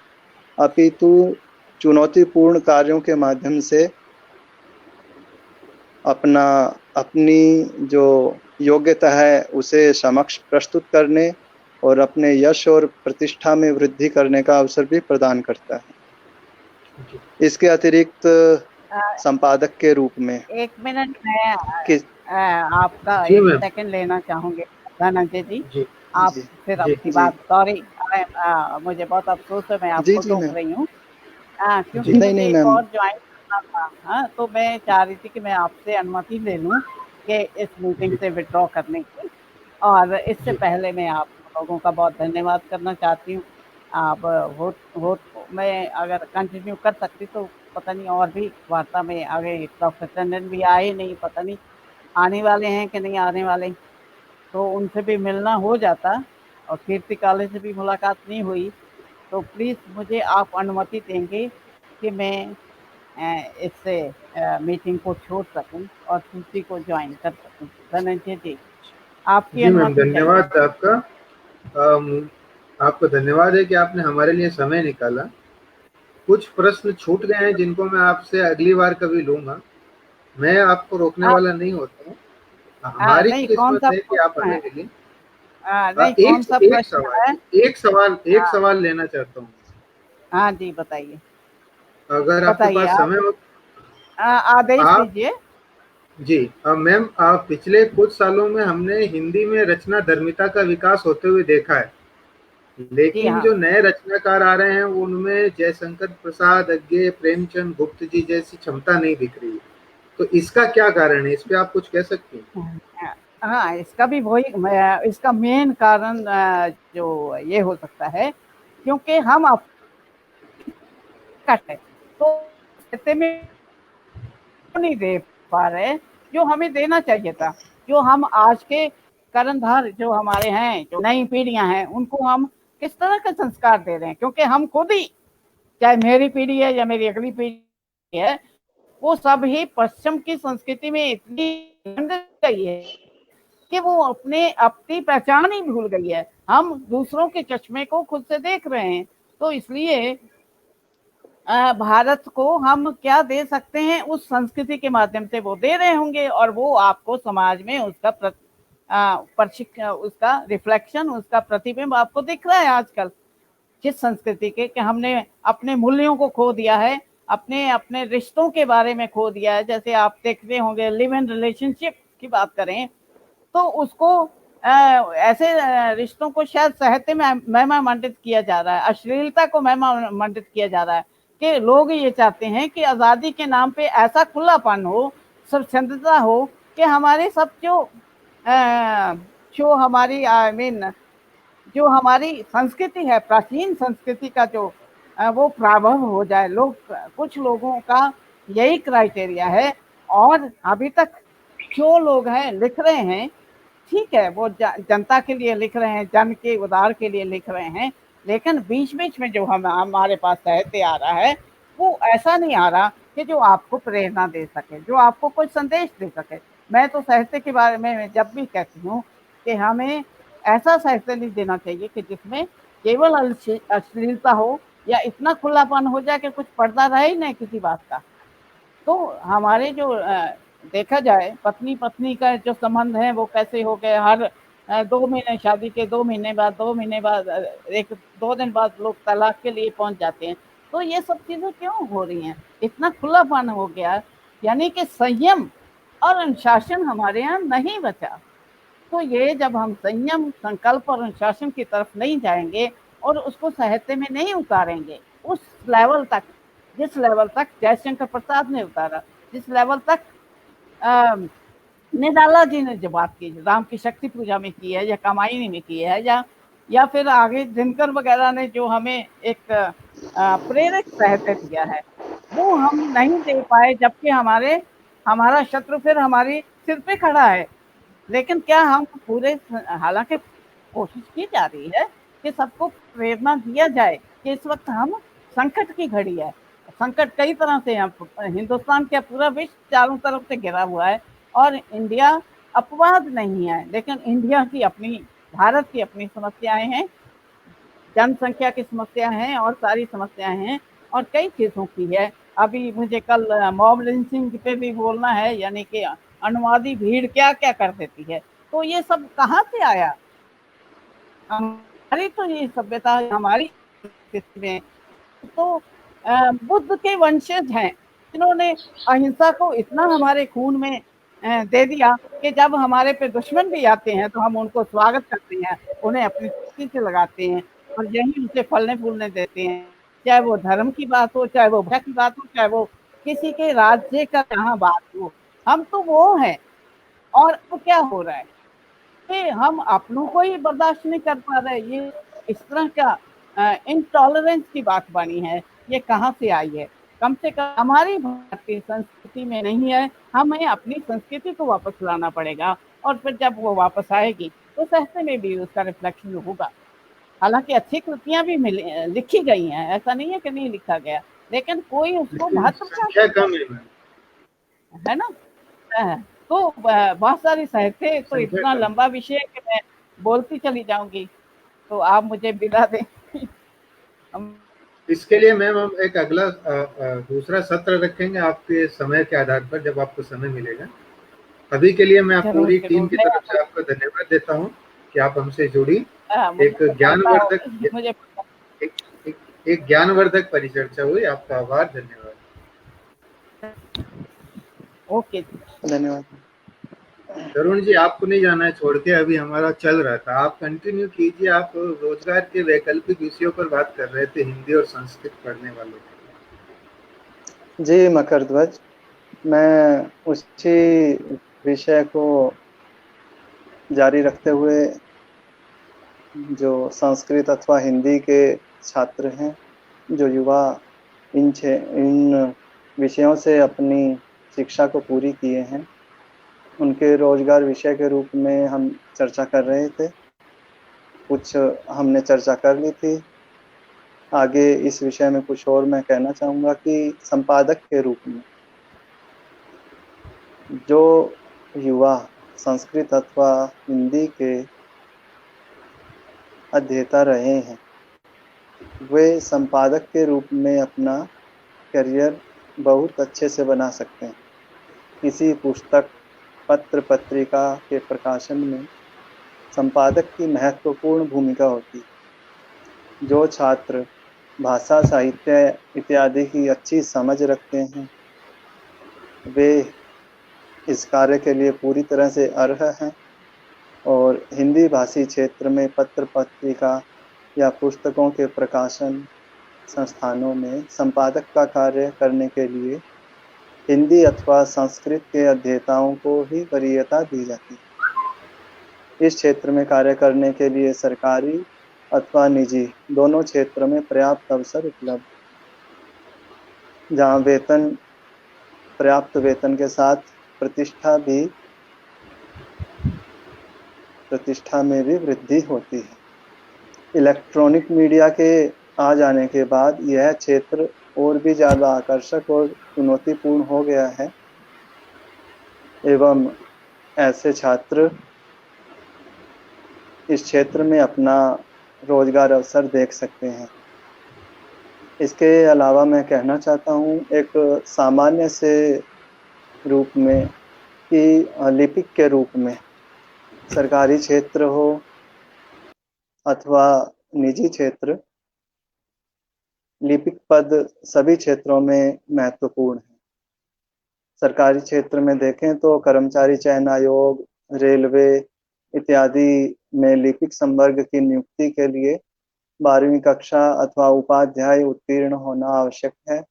अपितु चुनौतीपूर्ण कार्यों के माध्यम से अपनी जो योग्यता है उसे समक्ष प्रस्तुत करने और अपने यश और प्रतिष्ठा में वृद्धि करने का अवसर भी प्रदान करता है। इसके अतिरिक्त संपादक के रूप में एक मिनट मैं आपका जी एक मैम। सेकंड लेना चाहूंगी धनंजय जी। जी आप जी, फिर जी, अपनी जी। बात, सॉरी मुझे बहुत अफसोस है, मैं जी, आपको जी टोक मैम। रही हूँ क्योंकि नहीं, मुझे नहीं एक मैम। और ज्वाइन करना था। हाँ, तो मैं चाह रही थी कि मैं आपसे अनुमति ले लूँ कि इस मीटिंग से विड्रॉ करने की, और इससे पहले मैं आप लोगों का बहुत धन्यवाद करना चाहती हूँ। आप वोट मैं अगर कंटिन्यू कर सकती तो पता नहीं और भी वार्ता में आगे। डॉक्टर टंडन भी आए नहीं, पता नहीं आने वाले हैं कि नहीं आने वाले, तो उनसे भी मिलना हो जाता और कीर्ति काले से भी मुलाकात नहीं हुई। तो प्लीज़ मुझे आप अनुमति देंगे कि मैं इससे मीटिंग को छोड़ सकूं और दूसरी को ज्वाइन कर सकूं। धनंजय जी, आपकी जी मैम, अनुमति चाहिए। धन्यवाद आपका। आपको धन्यवाद है कि आपने हमारे लिए समय निकाला। कुछ प्रश्न छूट गए हैं जिनको मैं आपसे अगली बार कभी लूंगा। मैं आपको रोकने आप वाला नहीं होता हूँ। हमारी नहीं, कौन किस्मत सा है कि आप प्रश्न है? हमें मिले। नहीं, कौन सा एक प्रश्न है? सवाल एक हाँ, सवाल लेना चाहता हूँ। हाँ जी, बताइए। अगर आपके बताइए पास आप समय हो। आदेश आप दीजिए। जी मैम, पिछले कुछ सालों में हमने हिंदी में रचना धर्मिता का विकास होते हुए देखा है, जी लेकिन हाँ। जो नए रचनाकार आ रहे हैं उनमें जयशंकर प्रसाद, अज्ञे, प्रेमचंद गुप्त जी जैसी क्षमता नहीं दिख रही है। तो इसका क्या कारण है? इस पे आप कुछ कह सकती हैं? हाँ, इसका भी वही इसका मेन कारण जो ये हो सकता है, क्योंकि हम अब कट है तो ऐसे में नहीं दे पा रहे जो हमें देना चाहिए था। जो हम आज के कर्णधार जो हमारे हैं, जो नई पीढ़ियां हैं, उनको हम किस तरह का संस्कार दे रहे हैं, क्योंकि हम खुद ही, चाहे मेरी पीढ़ी है या मेरी अगली पीढ़ी है, वो सब ही पश्चिम की संस्कृति में इतनी गई है कि वो अपनी पहचान ही भूल गई है। हम दूसरों के चश्मे को खुद से देख रहे हैं। तो इसलिए भारत को हम क्या दे सकते हैं, उस संस्कृति के माध्यम से वो दे रहे होंगे, और वो आपको समाज में उसका उसका रिफ्लेक्शन, उसका प्रतिबिंब आपको दिख रहा है आजकल। किस संस्कृति के कि हमने अपने मूल्यों को खो दिया है, अपने अपने रिश्तों के बारे में खो दिया है। जैसे आप देखते होंगे, लिव इन रिलेशनशिप की बात करें तो उसको ऐसे रिश्तों को शायद साहित्य में महिमा मंडित किया जा रहा है, अश्लीलता को महिमा मंडित किया जा रहा है कि लोग ये चाहते हैं कि आज़ादी के नाम पे ऐसा खुलापन हो, स्वच्छंदता हो कि हमारे सब जो हमारी आई मीन जो हमारी संस्कृति है, प्राचीन संस्कृति का जो वो प्रभाव हो जाए। कुछ लोगों का यही क्राइटेरिया है, और अभी तक जो लोग हैं लिख रहे हैं, ठीक है, वो जनता के लिए लिख रहे हैं, जन के उद्धार के लिए लिख रहे हैं, लेकिन बीच बीच में जो हमारे पास साहित्य आ रहा है वो ऐसा नहीं आ रहा कि जो आपको प्रेरणा दे सके, जो आपको कोई संदेश दे सके। मैं तो साहित्य के बारे में जब भी कहती हूँ कि हमें ऐसा साहित्य नहीं देना चाहिए कि जिसमें केवल अश्लीलता हो या इतना खुलापन हो जाए कि कुछ पर्दा रहे ही नहीं किसी बात का। तो हमारे जो देखा जाए पत्नी पत्नी का जो संबंध है वो कैसे हो गए, हर 2 महीने शादी के 2 महीने बाद 2 महीने बाद 1-2 दिन बाद लोग तलाक के लिए पहुंच जाते हैं। तो ये सब चीजें क्यों हो रही हैं? इतना खुलापन हो गया, यानी कि संयम और अनुशासन हमारे यहाँ नहीं बचा। तो ये जब हम संयम, संकल्प और अनुशासन की तरफ नहीं जाएंगे और उसको साहित्य में नहीं उतारेंगे उस लेवल तक, जिस लेवल तक जयशंकर प्रसाद ने उतारा, जिस लेवल तक निराला जी ने जो बात की, राम की शक्ति पूजा में की है या कामायनी में की है, या फिर आगे दिनकर वगैरह ने जो हमें एक प्रेरक साहित्य दिया है, वो हम नहीं दे पाए, जबकि हमारा शत्रु फिर हमारी सिर पे खड़ा है। लेकिन क्या हम पूरे, हालांकि कोशिश की जा रही है कि सबको प्रेरणा दिया जाए कि इस वक्त हम संकट की घड़ी है, संकट कई तरह से है, हिंदुस्तान का पूरा विश्व चारों तरफ से घिरा हुआ है और इंडिया अपवाद नहीं है, लेकिन इंडिया की अपनी, भारत की अपनी समस्याएं हैं, जनसंख्या की समस्या है और सारी समस्याएं हैं और कई चीजों की है। अभी मुझे कल मॉब लिंचिंग पे भी बोलना है, यानी कि अनुवादी भीड़ क्या क्या कर देती है। तो ये सब कहाँ से आया? हमारी तो ये सभ्यता, हमारी में तो बुद्ध के वंशज हैं जिन्होंने अहिंसा को इतना हमारे खून में दे दिया कि जब हमारे पे दुश्मन भी आते हैं तो हम उनको स्वागत करते हैं, उन्हें अपनी चुटकी से लगाते हैं और यही उसे फलने फूलने देते हैं। चाहे वो धर्म की बात हो, चाहे वो भाषा की बात हो, चाहे वो किसी के राज्य का जहाँ बात हो, हम तो वो हैं। और तो क्या हो रहा है कि हम अपनों को ही बर्दाश्त नहीं कर पा रहे। ये इस तरह का इनटॉलरेंस की बात बनी है, ये कहाँ से आई है? कम से कम हमारी भारतीय संस्कृति में नहीं है, हमें अपनी संस्कृति को वापस लाना पड़ेगा और फिर जब वो वापस आएगी तो साहित्य में भी उसका रिफ्लेक्शन होगा। हालांकि अच्छी कृतियां भी लिखी गई हैं, ऐसा नहीं है कि नहीं लिखा गया, लेकिन कोई उसको महत्व संख्या कम है ना। तो बहुत सारी साहित्य तो इतना लंबा विषय है कि मैं बोलती चली जाऊंगी, तो आप मुझे विदा दें। इसके लिए मैम हम एक अगला दूसरा सत्र रखेंगे आपके समय के आधार पर, जब आपको समय मिलेगा। अभी के लिए मैं पूरी टीम की तरफ से आपको धन्यवाद देता हूँ कि आप हमसे जुड़ी। एक ज्ञानवर्धक परिचर्चा हुई। आपका आभार, धन्यवाद। ओके, धन्यवाद। तरुण जी, आपको नहीं जाना है छोड़ के, अभी हमारा चल रहा था, आप कंटिन्यू कीजिए। आप रोजगार के वैकल्पिक विषयों पर बात कर रहे थे, हिंदी और संस्कृत पढ़ने वालों के। जी मकर ध्वज, मैं उसी विषय को जारी रखते हुए जो संस्कृत अथवा हिंदी के छात्र हैं, जो युवा इन विषयों से अपनी शिक्षा को पूरी किए हैं, उनके रोजगार विषय के रूप में हम चर्चा कर रहे थे। कुछ हमने चर्चा कर ली थी। आगे इस विषय में कुछ और मैं कहना चाहूँगा कि संपादक के रूप में जो युवा संस्कृत अथवा हिंदी के अध्येता रहे हैं, वे संपादक के रूप में अपना करियर बहुत अच्छे से बना सकते हैं। किसी पुस्तक, पत्र पत्रिका के प्रकाशन में संपादक की महत्वपूर्ण भूमिका होती है। जो छात्र भाषा, साहित्य इत्यादि की अच्छी समझ रखते हैं, वे इस कार्य के लिए पूरी तरह से अर्ह हैं और हिंदी भाषी क्षेत्र में पत्र पत्रिका या पुस्तकों के प्रकाशन संस्थानों में संपादक का कार्य करने के लिए हिंदी अथवा संस्कृत के अध्येताओं को ही वरीयता दी जाती है। इस क्षेत्र में कार्य करने के लिए सरकारी अथवा निजी दोनों क्षेत्र में पर्याप्त अवसर उपलब्ध, जहां पर्याप्त वेतन के साथ प्रतिष्ठा में भी वृद्धि होती है। इलेक्ट्रॉनिक मीडिया के आ जाने के बाद यह क्षेत्र और भी ज़्यादा आकर्षक और चुनौतीपूर्ण हो गया है एवं ऐसे छात्र इस क्षेत्र में अपना रोजगार अवसर देख सकते हैं। इसके अलावा मैं कहना चाहता हूँ एक सामान्य से रूप में कि लिपिक के रूप में सरकारी क्षेत्र हो अथवा निजी क्षेत्र, लिपिक पद सभी क्षेत्रों में महत्वपूर्ण है। सरकारी क्षेत्र में देखें तो कर्मचारी चयन आयोग, रेलवे इत्यादि में लिपिक संवर्ग की नियुक्ति के लिए 12वीं कक्षा अथवा उपाध्याय उत्तीर्ण होना आवश्यक है,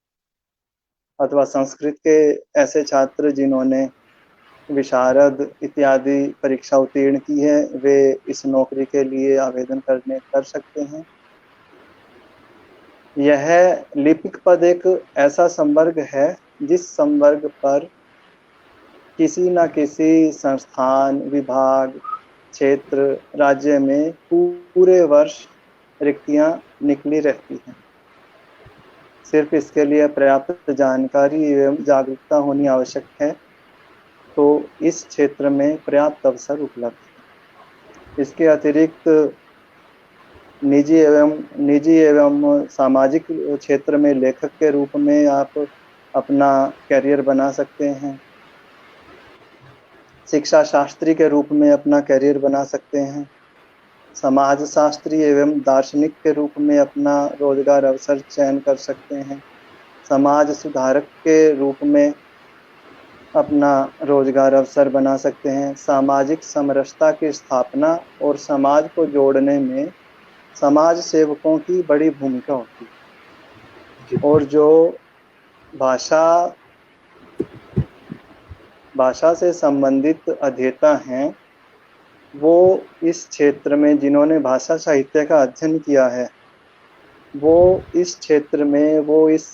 अथवा संस्कृत के ऐसे छात्र जिन्होंने विशारद इत्यादि परीक्षा उत्तीर्ण की है वे इस नौकरी के लिए आवेदन कर सकते हैं। यह लिपिक पद एक ऐसा संवर्ग है जिस संवर्ग पर किसी न किसी संस्थान, विभाग, क्षेत्र, राज्य में पूरे वर्ष रिक्तियां निकली रहती हैं। सिर्फ इसके लिए पर्याप्त जानकारी एवं जागरूकता होनी आवश्यक है, तो इस क्षेत्र में पर्याप्त अवसर उपलब्ध है। इसके अतिरिक्त निजी एवं सामाजिक क्षेत्र में लेखक के रूप में आप अपना करियर बना सकते हैं। शिक्षा शास्त्री के रूप में अपना करियर बना सकते हैं। समाज शास्त्री एवं दार्शनिक के रूप में अपना रोजगार अवसर चयन कर सकते हैं। समाज सुधारक के रूप में अपना रोजगार अवसर बना सकते हैं। सामाजिक समरसता की स्थापना और समाज को जोड़ने में समाज सेवकों की बड़ी भूमिका होती है। और जो भाषा से संबंधित अध्येता हैं, वो इस क्षेत्र में जिन्होंने भाषा साहित्य का अध्ययन किया है, वो इस क्षेत्र में, वो इस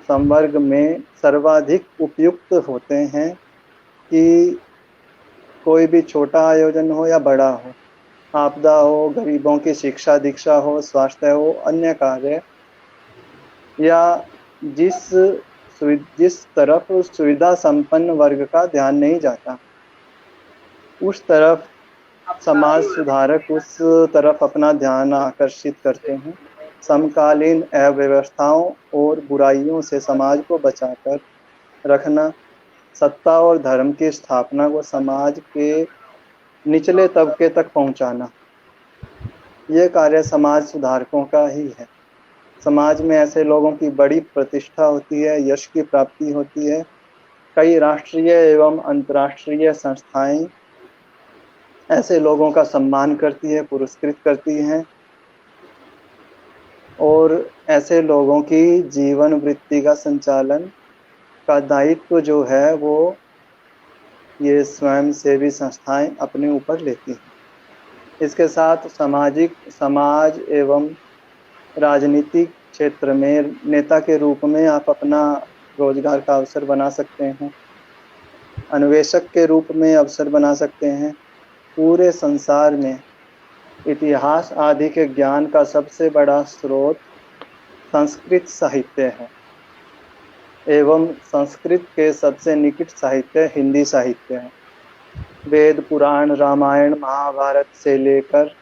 संवर्ग में सर्वाधिक उपयुक्त होते हैं कि कोई भी छोटा आयोजन हो या बड़ा हो, आपदा हो, गरीबों की शिक्षा दीक्षा हो, स्वास्थ्य हो, अन्य कार्य, या जिस तरफ सुविधा संपन्न वर्ग का ध्यान नहीं जाता, उस तरफ समाज सुधारक उस तरफ अपना ध्यान आकर्षित करते हैं। समकालीन अव्यवस्थाओं और बुराइयों से समाज को बचाकर रखना, सत्ता और धर्म की स्थापना को समाज के निचले तबके तक पहुंचाना, ये कार्य समाज सुधारकों का ही है। समाज में ऐसे लोगों की बड़ी प्रतिष्ठा होती है, यश की प्राप्ति होती है। कई राष्ट्रीय एवं अंतर्राष्ट्रीय संस्थाएं ऐसे लोगों का सम्मान करती है, पुरस्कृत करती हैं, और ऐसे लोगों की जीवन वृत्ति का संचालन का दायित्व जो है वो ये स्वयंसेवी संस्थाएं अपने ऊपर लेती हैं। इसके साथ समाज एवं राजनीतिक क्षेत्र में नेता के रूप में आप अपना रोजगार का अवसर बना सकते हैं। अन्वेषक के रूप में अवसर बना सकते हैं। पूरे संसार में इतिहास आदि के ज्ञान का सबसे बड़ा स्रोत संस्कृत साहित्य है, एवं संस्कृत के सबसे निकट साहित्य हिंदी साहित्य है। वेद, पुराण, रामायण, महाभारत से लेकर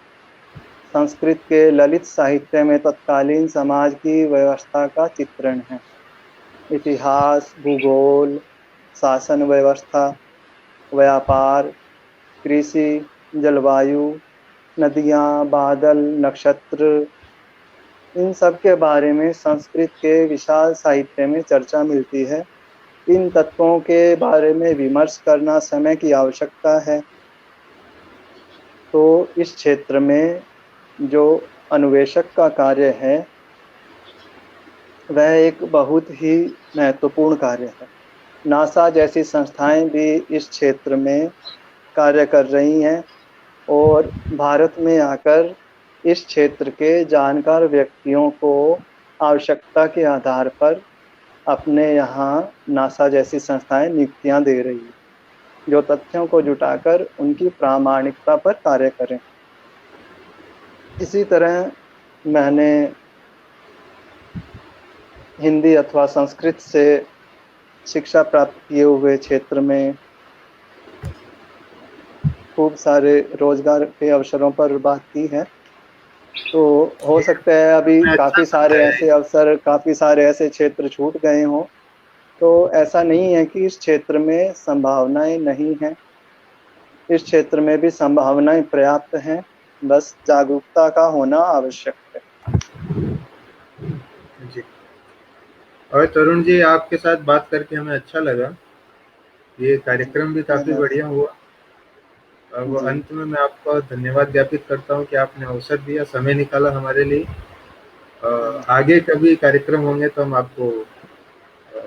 संस्कृत के ललित साहित्य में तत्कालीन समाज की व्यवस्था का चित्रण है। इतिहास, भूगोल, शासन व्यवस्था, व्यापार, कृषि, जलवायु, नदियाँ, बादल, नक्षत्र, इन सब के बारे में संस्कृत के विशाल साहित्य में चर्चा मिलती है। इन तत्वों के बारे में विमर्श करना समय की आवश्यकता है। तो इस क्षेत्र में जो अन्वेषक का कार्य है वह एक बहुत ही महत्वपूर्ण कार्य है। नासा जैसी संस्थाएं भी इस क्षेत्र में कार्य कर रही हैं और भारत में आकर इस क्षेत्र के जानकार व्यक्तियों को आवश्यकता के आधार पर अपने यहाँ नासा जैसी संस्थाएं नियुक्तियां दे रही है, जो तथ्यों को जुटाकर उनकी प्रामाणिकता पर कार्य करें। इसी तरह मैंने हिंदी अथवा संस्कृत से शिक्षा प्राप्त किए हुए क्षेत्र में खूब सारे रोजगार के अवसरों पर बात की है। तो हो सकता है अभी काफ़ी सारे ऐसे अवसर, काफ़ी सारे ऐसे क्षेत्र छूट गए हों। तो ऐसा नहीं है कि इस क्षेत्र में संभावनाएँ नहीं हैं। इस क्षेत्र में भी संभावनाएँ पर्याप्त हैं, बस जागरूकता का होना आवश्यक है। जी। और तरुण जी, आपके साथ बात करके हमें अच्छा लगा। ये कार्यक्रम भी काफ़ी धन्यवाद। बढ़िया हुआ। अब जी, अंत में मैं आपका धन्यवाद ज्ञापित करता हूँ कि आपने अवसर दिया, समय निकाला हमारे लिए। आगे कभी कार्यक्रम होंगे तो हम आपको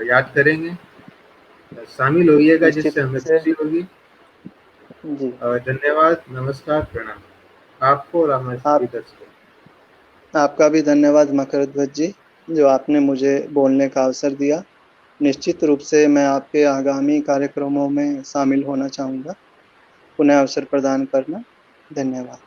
याद करेंगे, शामिल होइएगा निश्चित जिससे रूप हमें से। खुशी होगी। जी, धन्यवाद, नमस्कार, प्रणाम आपको और हमारे सभी आप दर्शकों को। आपका भी धन्यवाद मकरध्वज जी, जो आपने मुझे बोलने का अवसर दिया। निश्चित रूप से मैं आपके आगामी कार्यक्रमों में शामिल होना चाहूँगा। पुनः अवसर प्रदान करना। धन्यवाद।